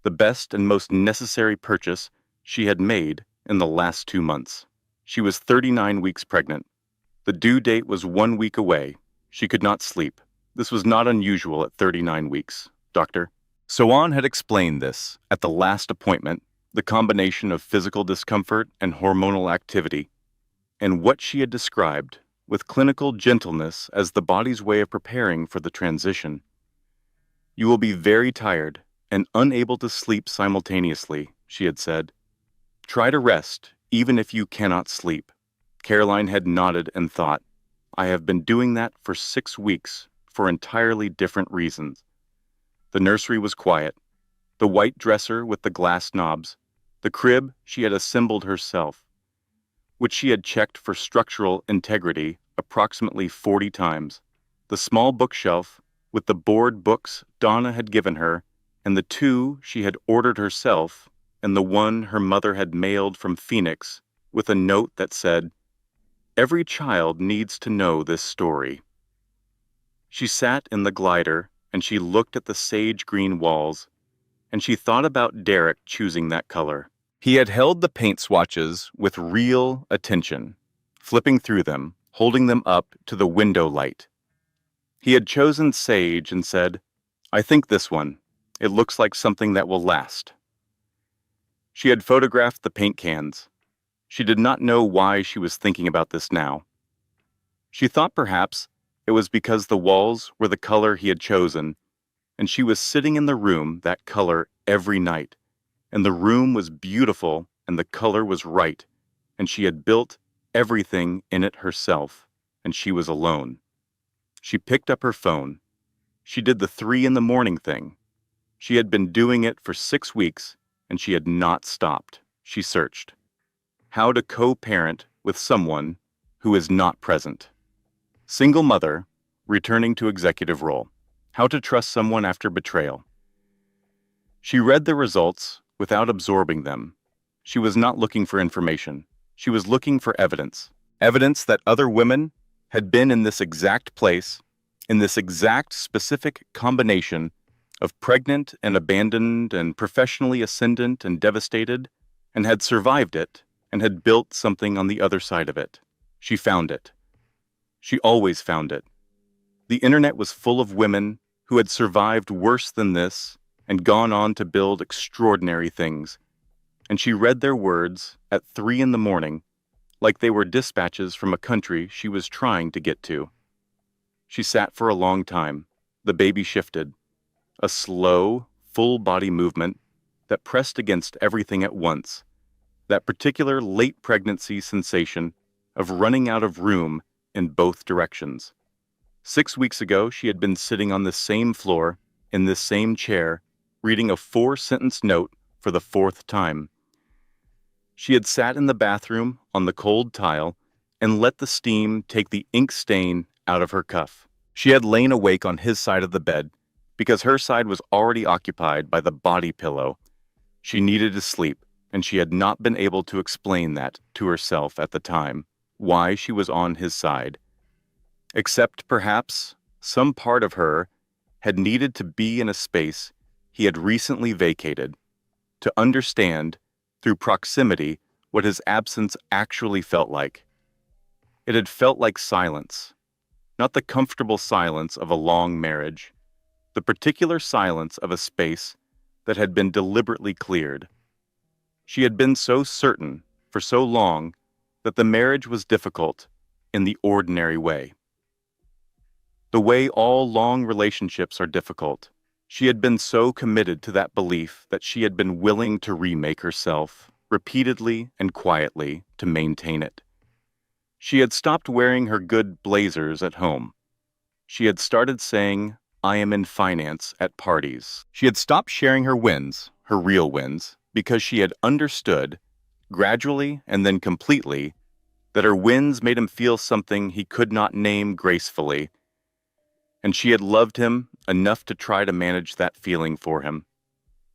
The best and most necessary purchase she had made in the last 2 months. She was 39 weeks pregnant. The due date was 1 week away. She could not sleep. This was not unusual at 39 weeks, doctor. Soan had explained this at the last appointment, the combination of physical discomfort and hormonal activity, and what she had described with clinical gentleness as the body's way of preparing for the transition. You will be very tired and unable to sleep simultaneously, she had said. Try to rest, even if you cannot sleep. Caroline had nodded and thought, I have been doing that for 6 weeks for entirely different reasons. The nursery was quiet. The white dresser with the glass knobs, the crib she had assembled herself, which she had checked for structural integrity approximately 40 times, the small bookshelf with the board books Donna had given her, and the 2 she had ordered herself, and the one her mother had mailed from Phoenix with a note that said, Every child needs to know this story. She sat in the glider, and she looked at the sage-green walls, and she thought about Derek choosing that color. He had held the paint swatches with real attention, flipping through them, holding them up to the window light. He had chosen sage and said, I think this one. It looks like something that will last. She had photographed the paint cans. She did not know why she was thinking about this now. She thought perhaps it was because the walls were the color he had chosen, and she was sitting in the room that color every night, and the room was beautiful and the color was right, and she had built everything in it herself, and she was alone. She picked up her phone. She did the 3 in the morning thing. She had been doing it for 6 weeks, and she had not stopped. She searched. How to co-parent with someone who is not present. Single mother, returning to executive role. How to trust someone after betrayal. She read the results without absorbing them. She was not looking for information. She was looking for evidence. Evidence that other women had been in this exact place, in this exact specific combination of pregnant and abandoned and professionally ascendant and devastated, and had survived it, and had built something on the other side of it. She found it. She always found it. The internet was full of women who had survived worse than this and gone on to build extraordinary things. And she read their words at 3 in the morning, like they were dispatches from a country she was trying to get to. She sat for a long time. The baby shifted. A slow, full-body movement that pressed against everything at once. That particular late pregnancy sensation of running out of room in both directions. 6 weeks ago, she had been sitting on the same floor, in this same chair, reading a 4-sentence note for the 4th time. She had sat in the bathroom on the cold tile and let the steam take the ink stain out of her cuff. She had lain awake on his side of the bed because her side was already occupied by the body pillow. She needed to sleep, and she had not been able to explain that to herself at the time, why she was on his side. Except perhaps some part of her had needed to be in a space he had recently vacated, to understand through proximity what his absence actually felt like. It had felt like silence, not the comfortable silence of a long marriage, the particular silence of a space that had been deliberately cleared. She had been so certain, for so long, that the marriage was difficult in the ordinary way. The way all long relationships are difficult. She had been so committed to that belief that she had been willing to remake herself, repeatedly and quietly, to maintain it. She had stopped wearing her good blazers at home. She had started saying, "I am in finance" at parties. She had stopped sharing her wins, her real wins, because she had understood, gradually and then completely, that her wins made him feel something he could not name gracefully, and she had loved him enough to try to manage that feeling for him.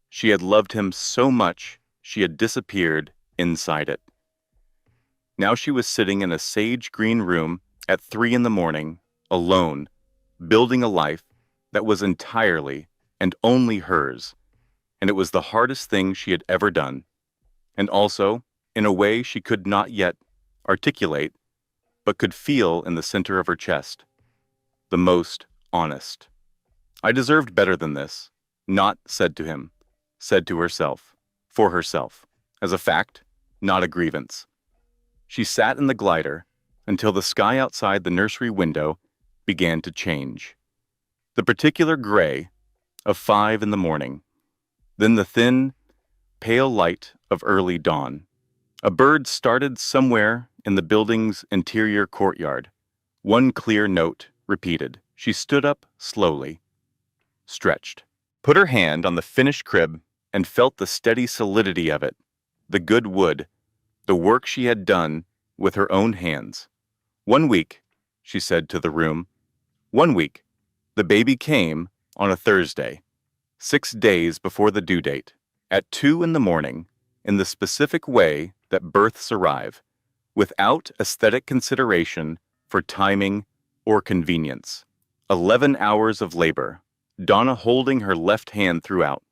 She had loved him so much she had disappeared inside it. Now she was sitting in a sage green room at 3 in the morning, alone, building a life that was entirely and only hers, and it was the hardest thing she had ever done, and also, in a way she could not yet articulate, but could feel in the center of her chest, the most honest. I deserved better than this, not said to him, said to herself, for herself, as a fact, not a grievance. She sat in the glider until the sky outside the nursery window began to change. The particular gray of 5 in the morning, then the thin, pale light of early dawn. A bird started somewhere in the building's interior courtyard. One clear note repeated. She stood up slowly, stretched, put her hand on the finished crib, and felt the steady solidity of it, the good wood, the work she had done with her own hands. 1 week, she said to the room. 1 week. The baby came on a Thursday, 6 days before the due date, at 2 in the morning, in the specific way that births arrive, without aesthetic consideration for timing or convenience. 11 hours of labor, Donna holding her left hand throughout,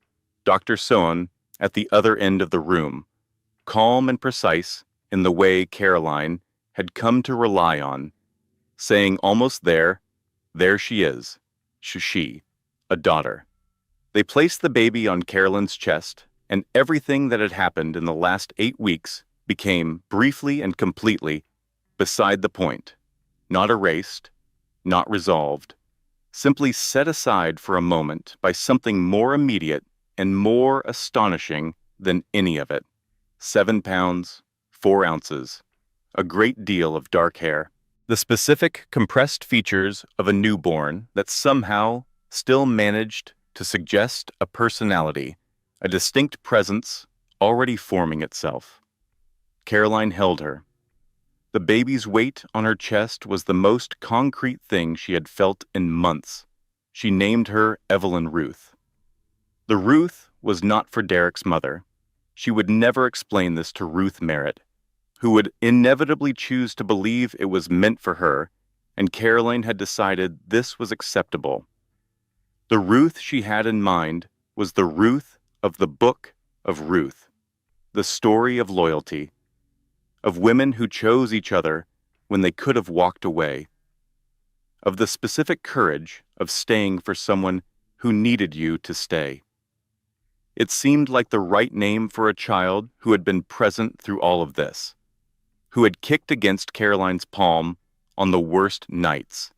Dr. Sohn at the other end of the room, calm and precise in the way Caroline had come to rely on, saying almost there she is, she, a daughter. They placed the baby on Carolyn's chest, and everything that had happened in the last 8 weeks became, briefly and completely, beside the point, not erased, not resolved, simply set aside for a moment by something more immediate and more astonishing than any of it. 7 pounds, 4 ounces, a great deal of dark hair, the specific compressed features of a newborn that somehow still managed to suggest a personality, a distinct presence already forming itself. Caroline held her. The baby's weight on her chest was the most concrete thing she had felt in months. She named her Evelyn Ruth. The Ruth was not for Derek's mother. She would never explain this to Ruth Merritt, who would inevitably choose to believe it was meant for her, and Caroline had decided this was acceptable. The Ruth she had in mind was the Ruth of the Book of Ruth, the story of loyalty, of women who chose each other when they could have walked away, of the specific courage of staying for someone who needed you to stay. It seemed like the right name for a child who had been present through all of this, who had kicked against Caroline's palm on the worst nights,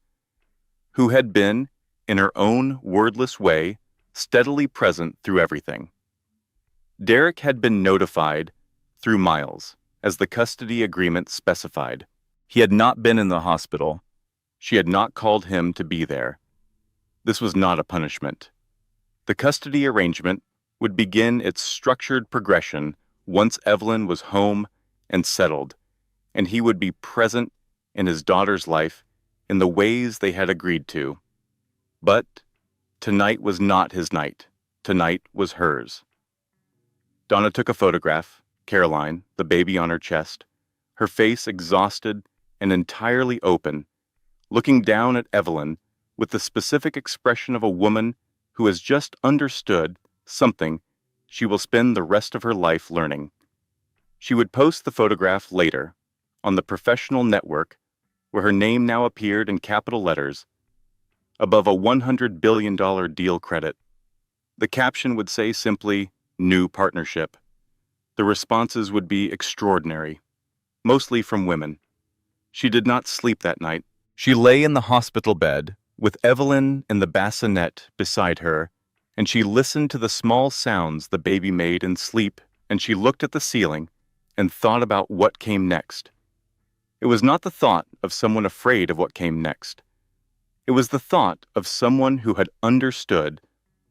who had been, in her own wordless way, steadily present through everything. Derek had been notified through Miles, as the custody agreement specified. He had not been in the hospital. She had not called him to be there. This was not a punishment. The custody arrangement would begin its structured progression once Evelyn was home and settled, and he would be present in his daughter's life in the ways they had agreed to. But tonight was not his night. Tonight was hers. Donna took a photograph, Caroline, the baby on her chest, her face exhausted and entirely open, looking down at Evelyn with the specific expression of a woman who has just understood something she will spend the rest of her life learning. She would post the photograph later on the professional network where her name now appeared in capital letters above a $100 billion deal credit. The caption would say simply, "New partnership." The responses would be extraordinary, mostly from women. She did not sleep that night. She lay in the hospital bed, with Evelyn in the bassinet beside her, and she listened to the small sounds the baby made in sleep, and she looked at the ceiling and thought about what came next. It was not the thought of someone afraid of what came next. It was the thought of someone who had understood,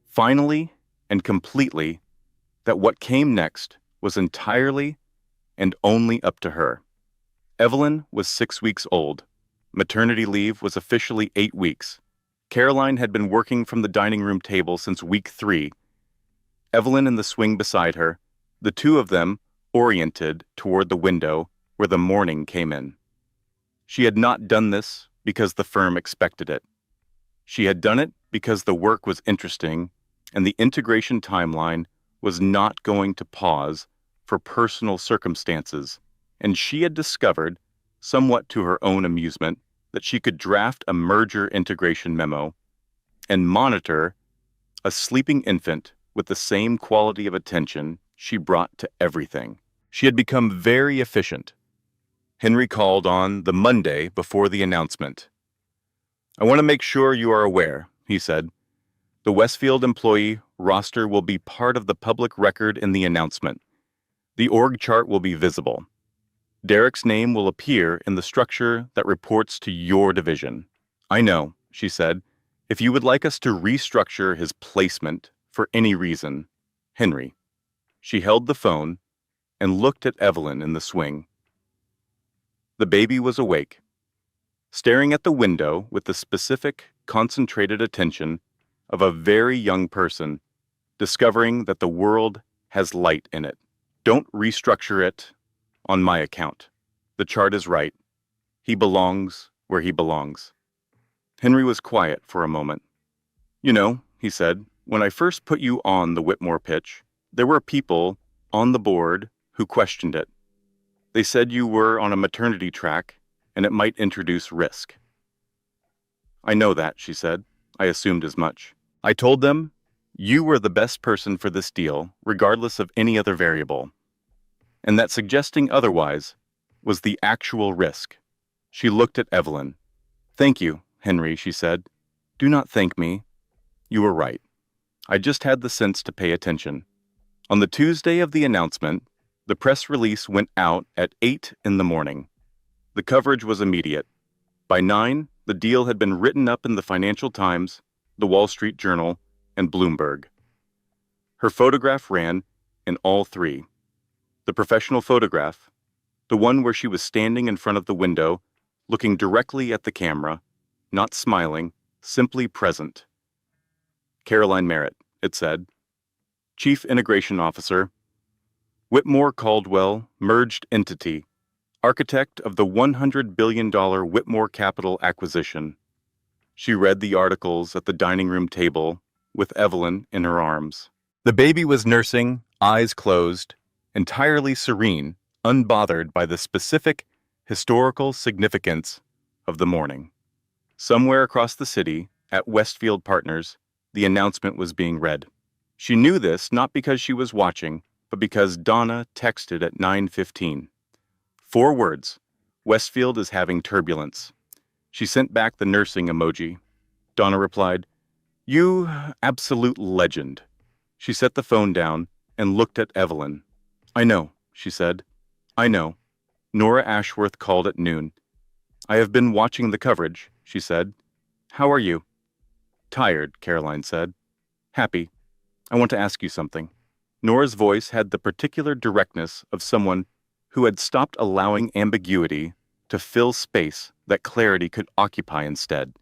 finally and completely, that what came next was entirely and only up to her. Evelyn was 6 weeks old. Maternity leave was officially 8 weeks. Caroline had been working from the dining room table since week 3. Evelyn in the swing beside her, the two of them oriented toward the window where the morning came in. She had not done this because the firm expected it. She had done it because the work was interesting and the integration timeline was not going to pause for personal circumstances, and she had discovered, somewhat to her own amusement, that she could draft a merger integration memo and monitor a sleeping infant with the same quality of attention she brought to everything. She had become very efficient. Henry called on the Monday before the announcement. "I want to make sure you are aware," he said. "The Westfield employee roster will be part of the public record in the announcement. The org chart will be visible. Derek's name will appear in the structure that reports to your division." "I know," she said. "If you would like us to restructure his placement for any reason, Henry." She held the phone and looked at Evelyn in the swing. The baby was awake, staring at the window with the specific, concentrated attention of a very young person discovering that the world has light in it. "Don't restructure it on my account. The chart is right. He belongs where he belongs." Henry was quiet for a moment. "You know," he said, "when I first put you on the Whitmore pitch, there were people on the board who questioned it. They said you were on a maternity track and it might introduce risk." "I know that," she said. "I assumed as much. I told them you were the best person for this deal, regardless of any other variable, and that suggesting otherwise was the actual risk." She looked at Evelyn. "Thank you, Henry," she said. "Do not thank me. You were right. I just had the sense to pay attention." On the Tuesday of the announcement, the press release went out at 8 in the morning. The coverage was immediate. By 9, the deal had been written up in the Financial Times, the Wall Street Journal, and Bloomberg. Her photograph ran in all 3. The professional photograph, the one where she was standing in front of the window, looking directly at the camera, not smiling, simply present. "Caroline Merritt," it said. "Chief Integration Officer, Whitmore Caldwell Merged Entity, architect of the $100 billion Whitmore Capital acquisition." She read the articles at the dining room table with Evelyn in her arms. The baby was nursing, eyes closed, entirely serene, unbothered by the specific historical significance of the morning. Somewhere across the city, at Westfield Partners, the announcement was being read. She knew this not because she was watching, but because Donna texted at 9:15. 4 words: "Westfield is having turbulence." She sent back the nursing emoji. Donna replied, "You absolute legend." She set the phone down and looked at Evelyn. "I know," she said. "I know. Nora Ashworth called at noon. I have been watching the coverage," she said. "How are you?" "Tired," Caroline said. "Happy. I want to ask you something." Nora's voice had the particular directness of someone who had stopped allowing ambiguity to fill space that clarity could occupy instead.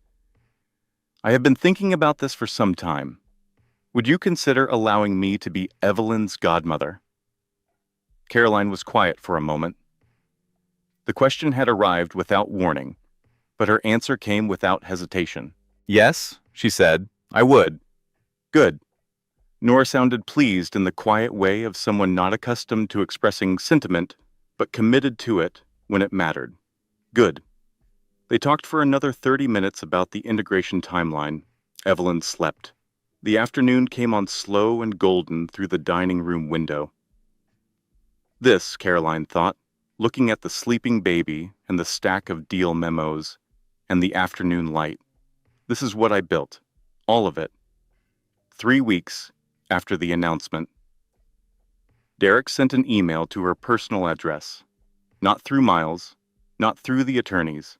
"I have been thinking about this for some time. Would you consider allowing me to be Evelyn's godmother?" Caroline was quiet for a moment. The question had arrived without warning, but her answer came without hesitation. "Yes," she said, "I would." "Good." Nora sounded pleased in the quiet way of someone not accustomed to expressing sentiment, but committed to it when it mattered. "Good. They talked for another 30 minutes about the integration timeline. Evelyn slept. The afternoon came on slow and golden through the dining room window. This, Caroline thought, looking at the sleeping baby and the stack of deal memos and the afternoon light. This is what I built. All of it. 3 weeks after the announcement. Derek sent an email to her personal address. Not through Miles, not through the attorneys.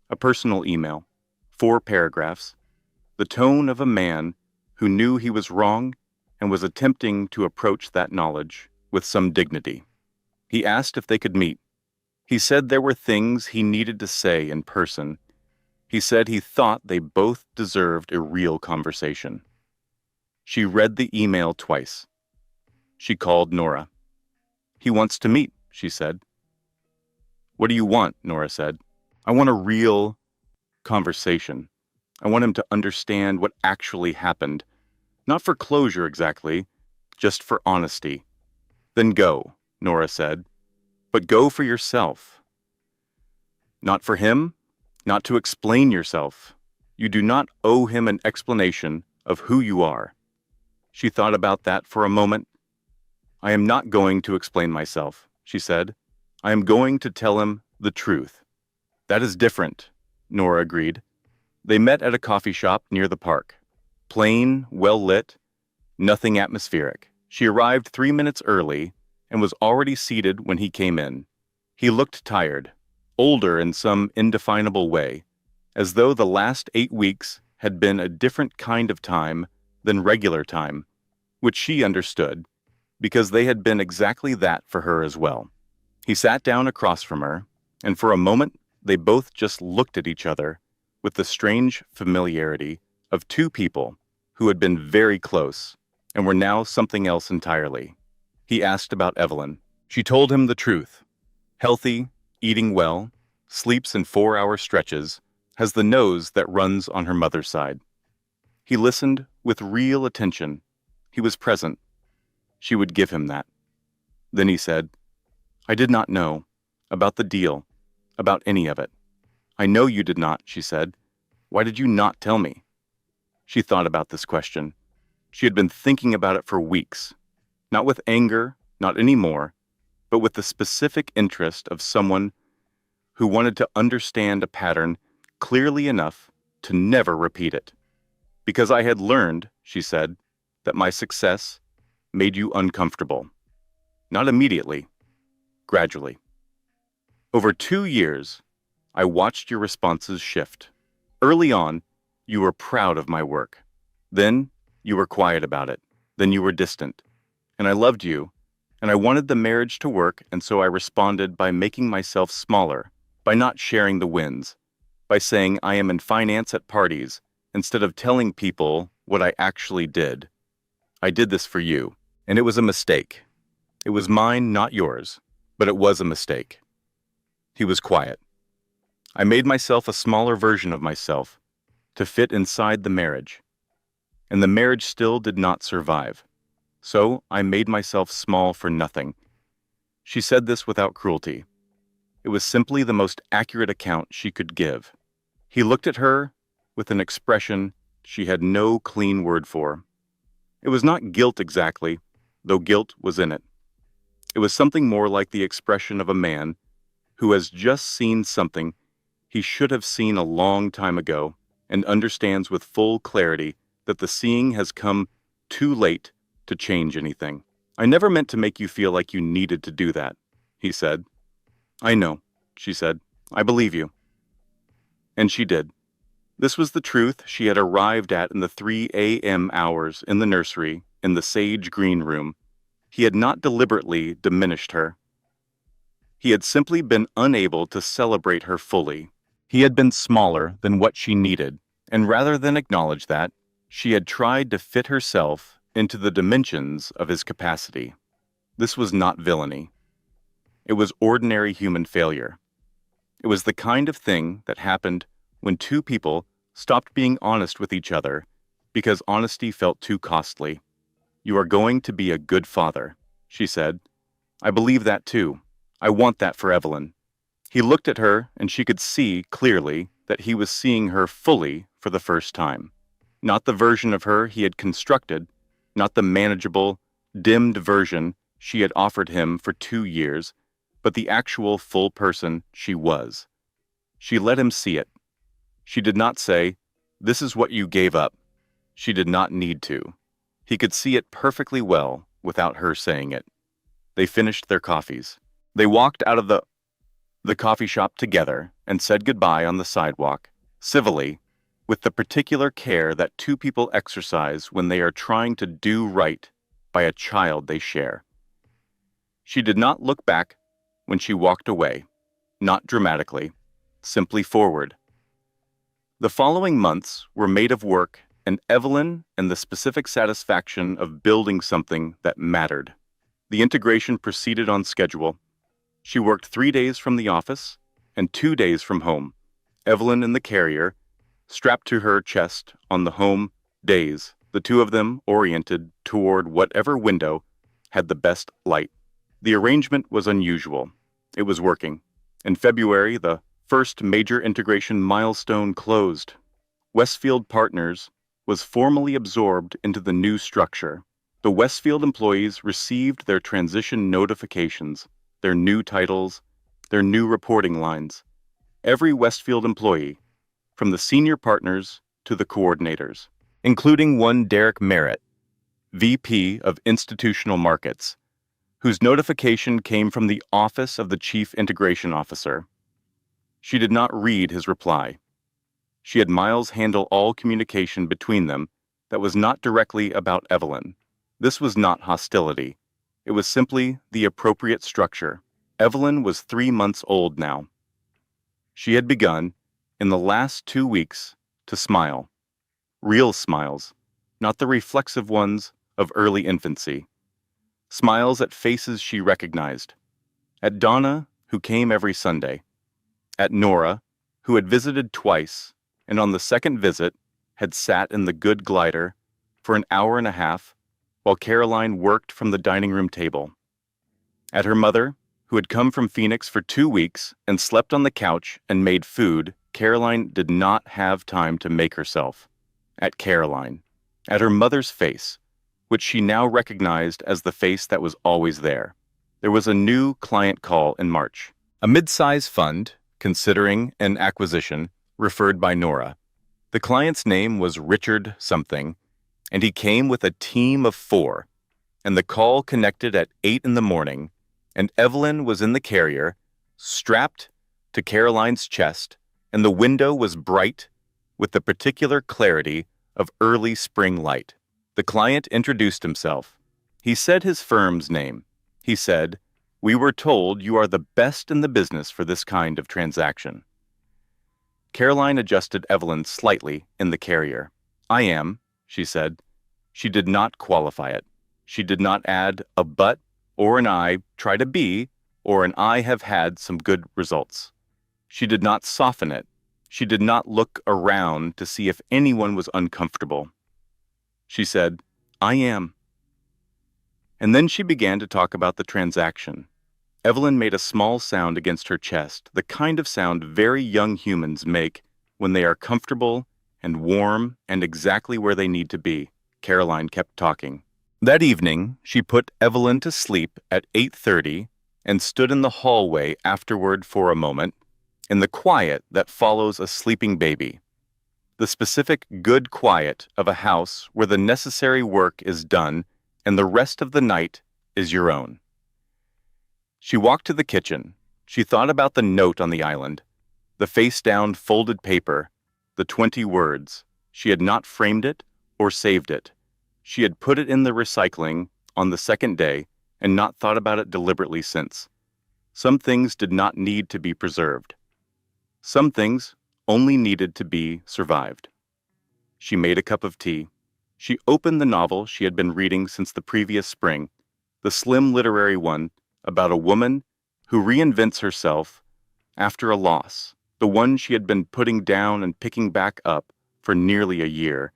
A personal email. 4 paragraphs. The tone of a man who knew he was wrong and was attempting to approach that knowledge with some dignity. He asked if they could meet. He said there were things he needed to say in person. He said he thought they both deserved a real conversation. She read the email twice. She called Nora. He wants to meet, she said. What do you want? Nora said. I want a real conversation. I want him to understand what actually happened. Not for closure exactly, just for honesty. Then go, Nora said. But go for yourself. Not for him, not to explain yourself. You do not owe him an explanation of who you are. She thought about that for a moment. I am not going to explain myself, she said. I am going to tell him the truth. That is different, Nora agreed. They met at a coffee shop near the park. Plain, well-lit, nothing atmospheric. She arrived 3 minutes early and was already seated when he came in. He looked tired, older in some indefinable way, as though the last 8 weeks had been a different kind of time than regular time, which she understood, because they had been exactly that for her as well. He sat down across from her, and for a moment they both just looked at each other with the strange familiarity of 2 people who had been very close and were now something else entirely. He asked about Evelyn. She told him the truth. Healthy, eating well, sleeps in 4-hour stretches, has the nose that runs on her mother's side. He listened with real attention. He was present. She would give him that. Then he said, I did not know about the deal, about any of it. I know you did not, she said. Why did you not tell me? She thought about this question. She had been thinking about it for weeks, not with anger, not anymore, but with the specific interest of someone who wanted to understand a pattern clearly enough to never repeat it. Because I had learned, she said, that my success made you uncomfortable. Not immediately, gradually. Over 2 years, I watched your responses shift. Early on, you were proud of my work. Then, you were quiet about it. Then you were distant. And I loved you, and I wanted the marriage to work, and so I responded by making myself smaller, by not sharing the wins, by saying I am in finance at parties, instead of telling people what I actually did. I did this for you, and it was a mistake. It was mine, not yours, but it was a mistake. He was quiet. I made myself a smaller version of myself to fit inside the marriage, and the marriage still did not survive. So I made myself small for nothing. She said this without cruelty. It was simply the most accurate account she could give. He looked at her with an expression she had no clean word for. It was not guilt exactly, though guilt was in it. It was something more like the expression of a man who has just seen something he should have seen a long time ago and understands with full clarity that the seeing has come too late to change anything. I never meant to make you feel like you needed to do that, he said. I know, she said. I believe you. And she did. This was the truth she had arrived at in the 3 a.m. hours in the nursery, in the sage green room. He had not deliberately diminished her. He had simply been unable to celebrate her fully. He had been smaller than what she needed, and rather than acknowledge that, she had tried to fit herself into the dimensions of his capacity. This was not villainy. It was ordinary human failure. It was the kind of thing that happened when 2 people stopped being honest with each other because honesty felt too costly. You are going to be a good father, she said. I believe that too. I want that for Evelyn. He looked at her, and she could see, clearly, that he was seeing her fully for the first time. Not the version of her he had constructed, not the manageable, dimmed version she had offered him for 2 years, but the actual full person she was. She let him see it. She did not say, "This is what you gave up." She did not need to. He could see it perfectly well without her saying it. They finished their coffees. They walked out of the coffee shop together and said goodbye on the sidewalk, civilly, with the particular care that two people exercise when they are trying to do right by a child they share. She did not look back when she walked away, not dramatically, simply forward. The following months were made of work and Evelyn and the specific satisfaction of building something that mattered. The integration proceeded on schedule. She worked 3 days from the office and 2 days from home, Evelyn in the carrier, strapped to her chest on the home days, the two of them oriented toward whatever window had the best light. The arrangement was unusual. It was working. In February, the first major integration milestone closed. Westfield Partners was formally absorbed into the new structure. The Westfield employees received their transition notifications, their new titles, their new reporting lines. Every Westfield employee, from the senior partners to the coordinators, including one Derek Merritt, VP of Institutional Markets, whose notification came from the Office of the Chief Integration Officer. She did not read his reply. She had Miles handle all communication between them that was not directly about Evelyn. This was not hostility. It was simply the appropriate structure. Evelyn was 3 months old now. She had begun, in the last 2 weeks, to smile. Real smiles, not the reflexive ones of early infancy. Smiles at faces she recognized. At Donna, who came every Sunday. At Nora, who had visited twice, and on the second visit had sat in the good glider for an hour and a half while Caroline worked from the dining room table. At her mother, who had come from Phoenix for 2 weeks and slept on the couch and made food Caroline did not have time to make herself. At Caroline. At her mother's face, which she now recognized as the face that was always there. There was a new client call in March. A mid-size fund, considering an acquisition, referred by Nora. The client's name was Richard something, and he came with a team of 4, and the call connected at 8 in the morning, and Evelyn was in the carrier, strapped to Caroline's chest, and the window was bright with the particular clarity of early spring light. The client introduced himself. He said his firm's name. He said, "We were told you are the best in the business for this kind of transaction." Caroline adjusted Evelyn slightly in the carrier. "I am," she said. She did not qualify it. She did not add a but or an I try to be or an I have had some good results. She did not soften it. She did not look around to see if anyone was uncomfortable. She said, "I am." And then she began to talk about the transaction. Evelyn made a small sound against her chest, the kind of sound very young humans make when they are comfortable and warm and exactly where they need to be. Caroline kept talking. That evening, she put Evelyn to sleep at 8:30 and stood in the hallway afterward for a moment, in the quiet that follows a sleeping baby. The specific good quiet of a house where the necessary work is done and the rest of the night is your own. She walked to the kitchen. She thought about the note on the island, the face-down folded paper, the 20 words. She had not framed it or saved it. She had put it in the recycling on the second day and not thought about it deliberately since. Some things did not need to be preserved. Some things only needed to be survived. She made a cup of tea. She opened the novel she had been reading since the previous spring, the slim literary one about a woman who reinvents herself after a loss, the one she had been putting down and picking back up for nearly a year.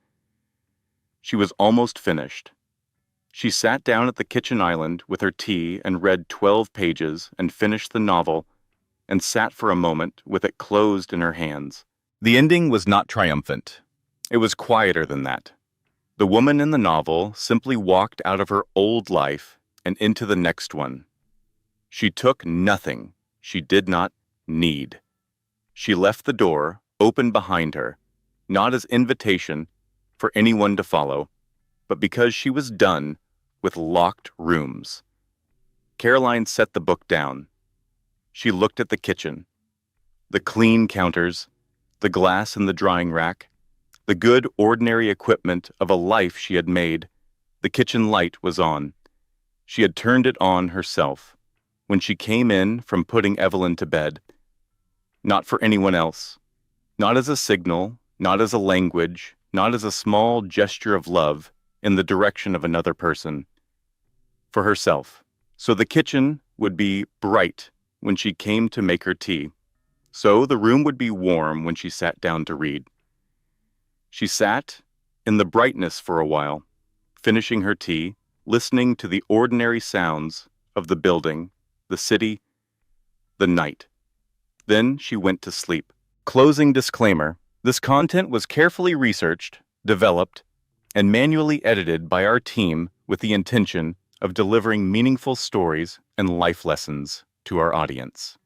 She was almost finished. She sat down at the kitchen island with her tea and read 12 pages and finished the novel and sat for a moment with it closed in her hands. The ending was not triumphant. It was quieter than that. The woman in the novel simply walked out of her old life and into the next one. She took nothing she did not need. She left the door open behind her, not as invitation for anyone to follow, but because she was done with locked rooms. Caroline set the book down. She looked at the kitchen, the clean counters, the glass in the drying rack, the good ordinary equipment of a life she had made. The kitchen light was on. She had turned it on herself when she came in from putting Evelyn to bed. Not for anyone else. Not as a signal, not as a language, not as a small gesture of love in the direction of another person. For herself. So the kitchen would be bright when she came to make her tea. So the room would be warm when she sat down to read. She sat in the brightness for a while, finishing her tea, listening to the ordinary sounds of the building, the city, the night. Then she went to sleep. Closing disclaimer: this content was carefully researched, developed, and manually edited by our team with the intention of delivering meaningful stories and life lessons to our audience.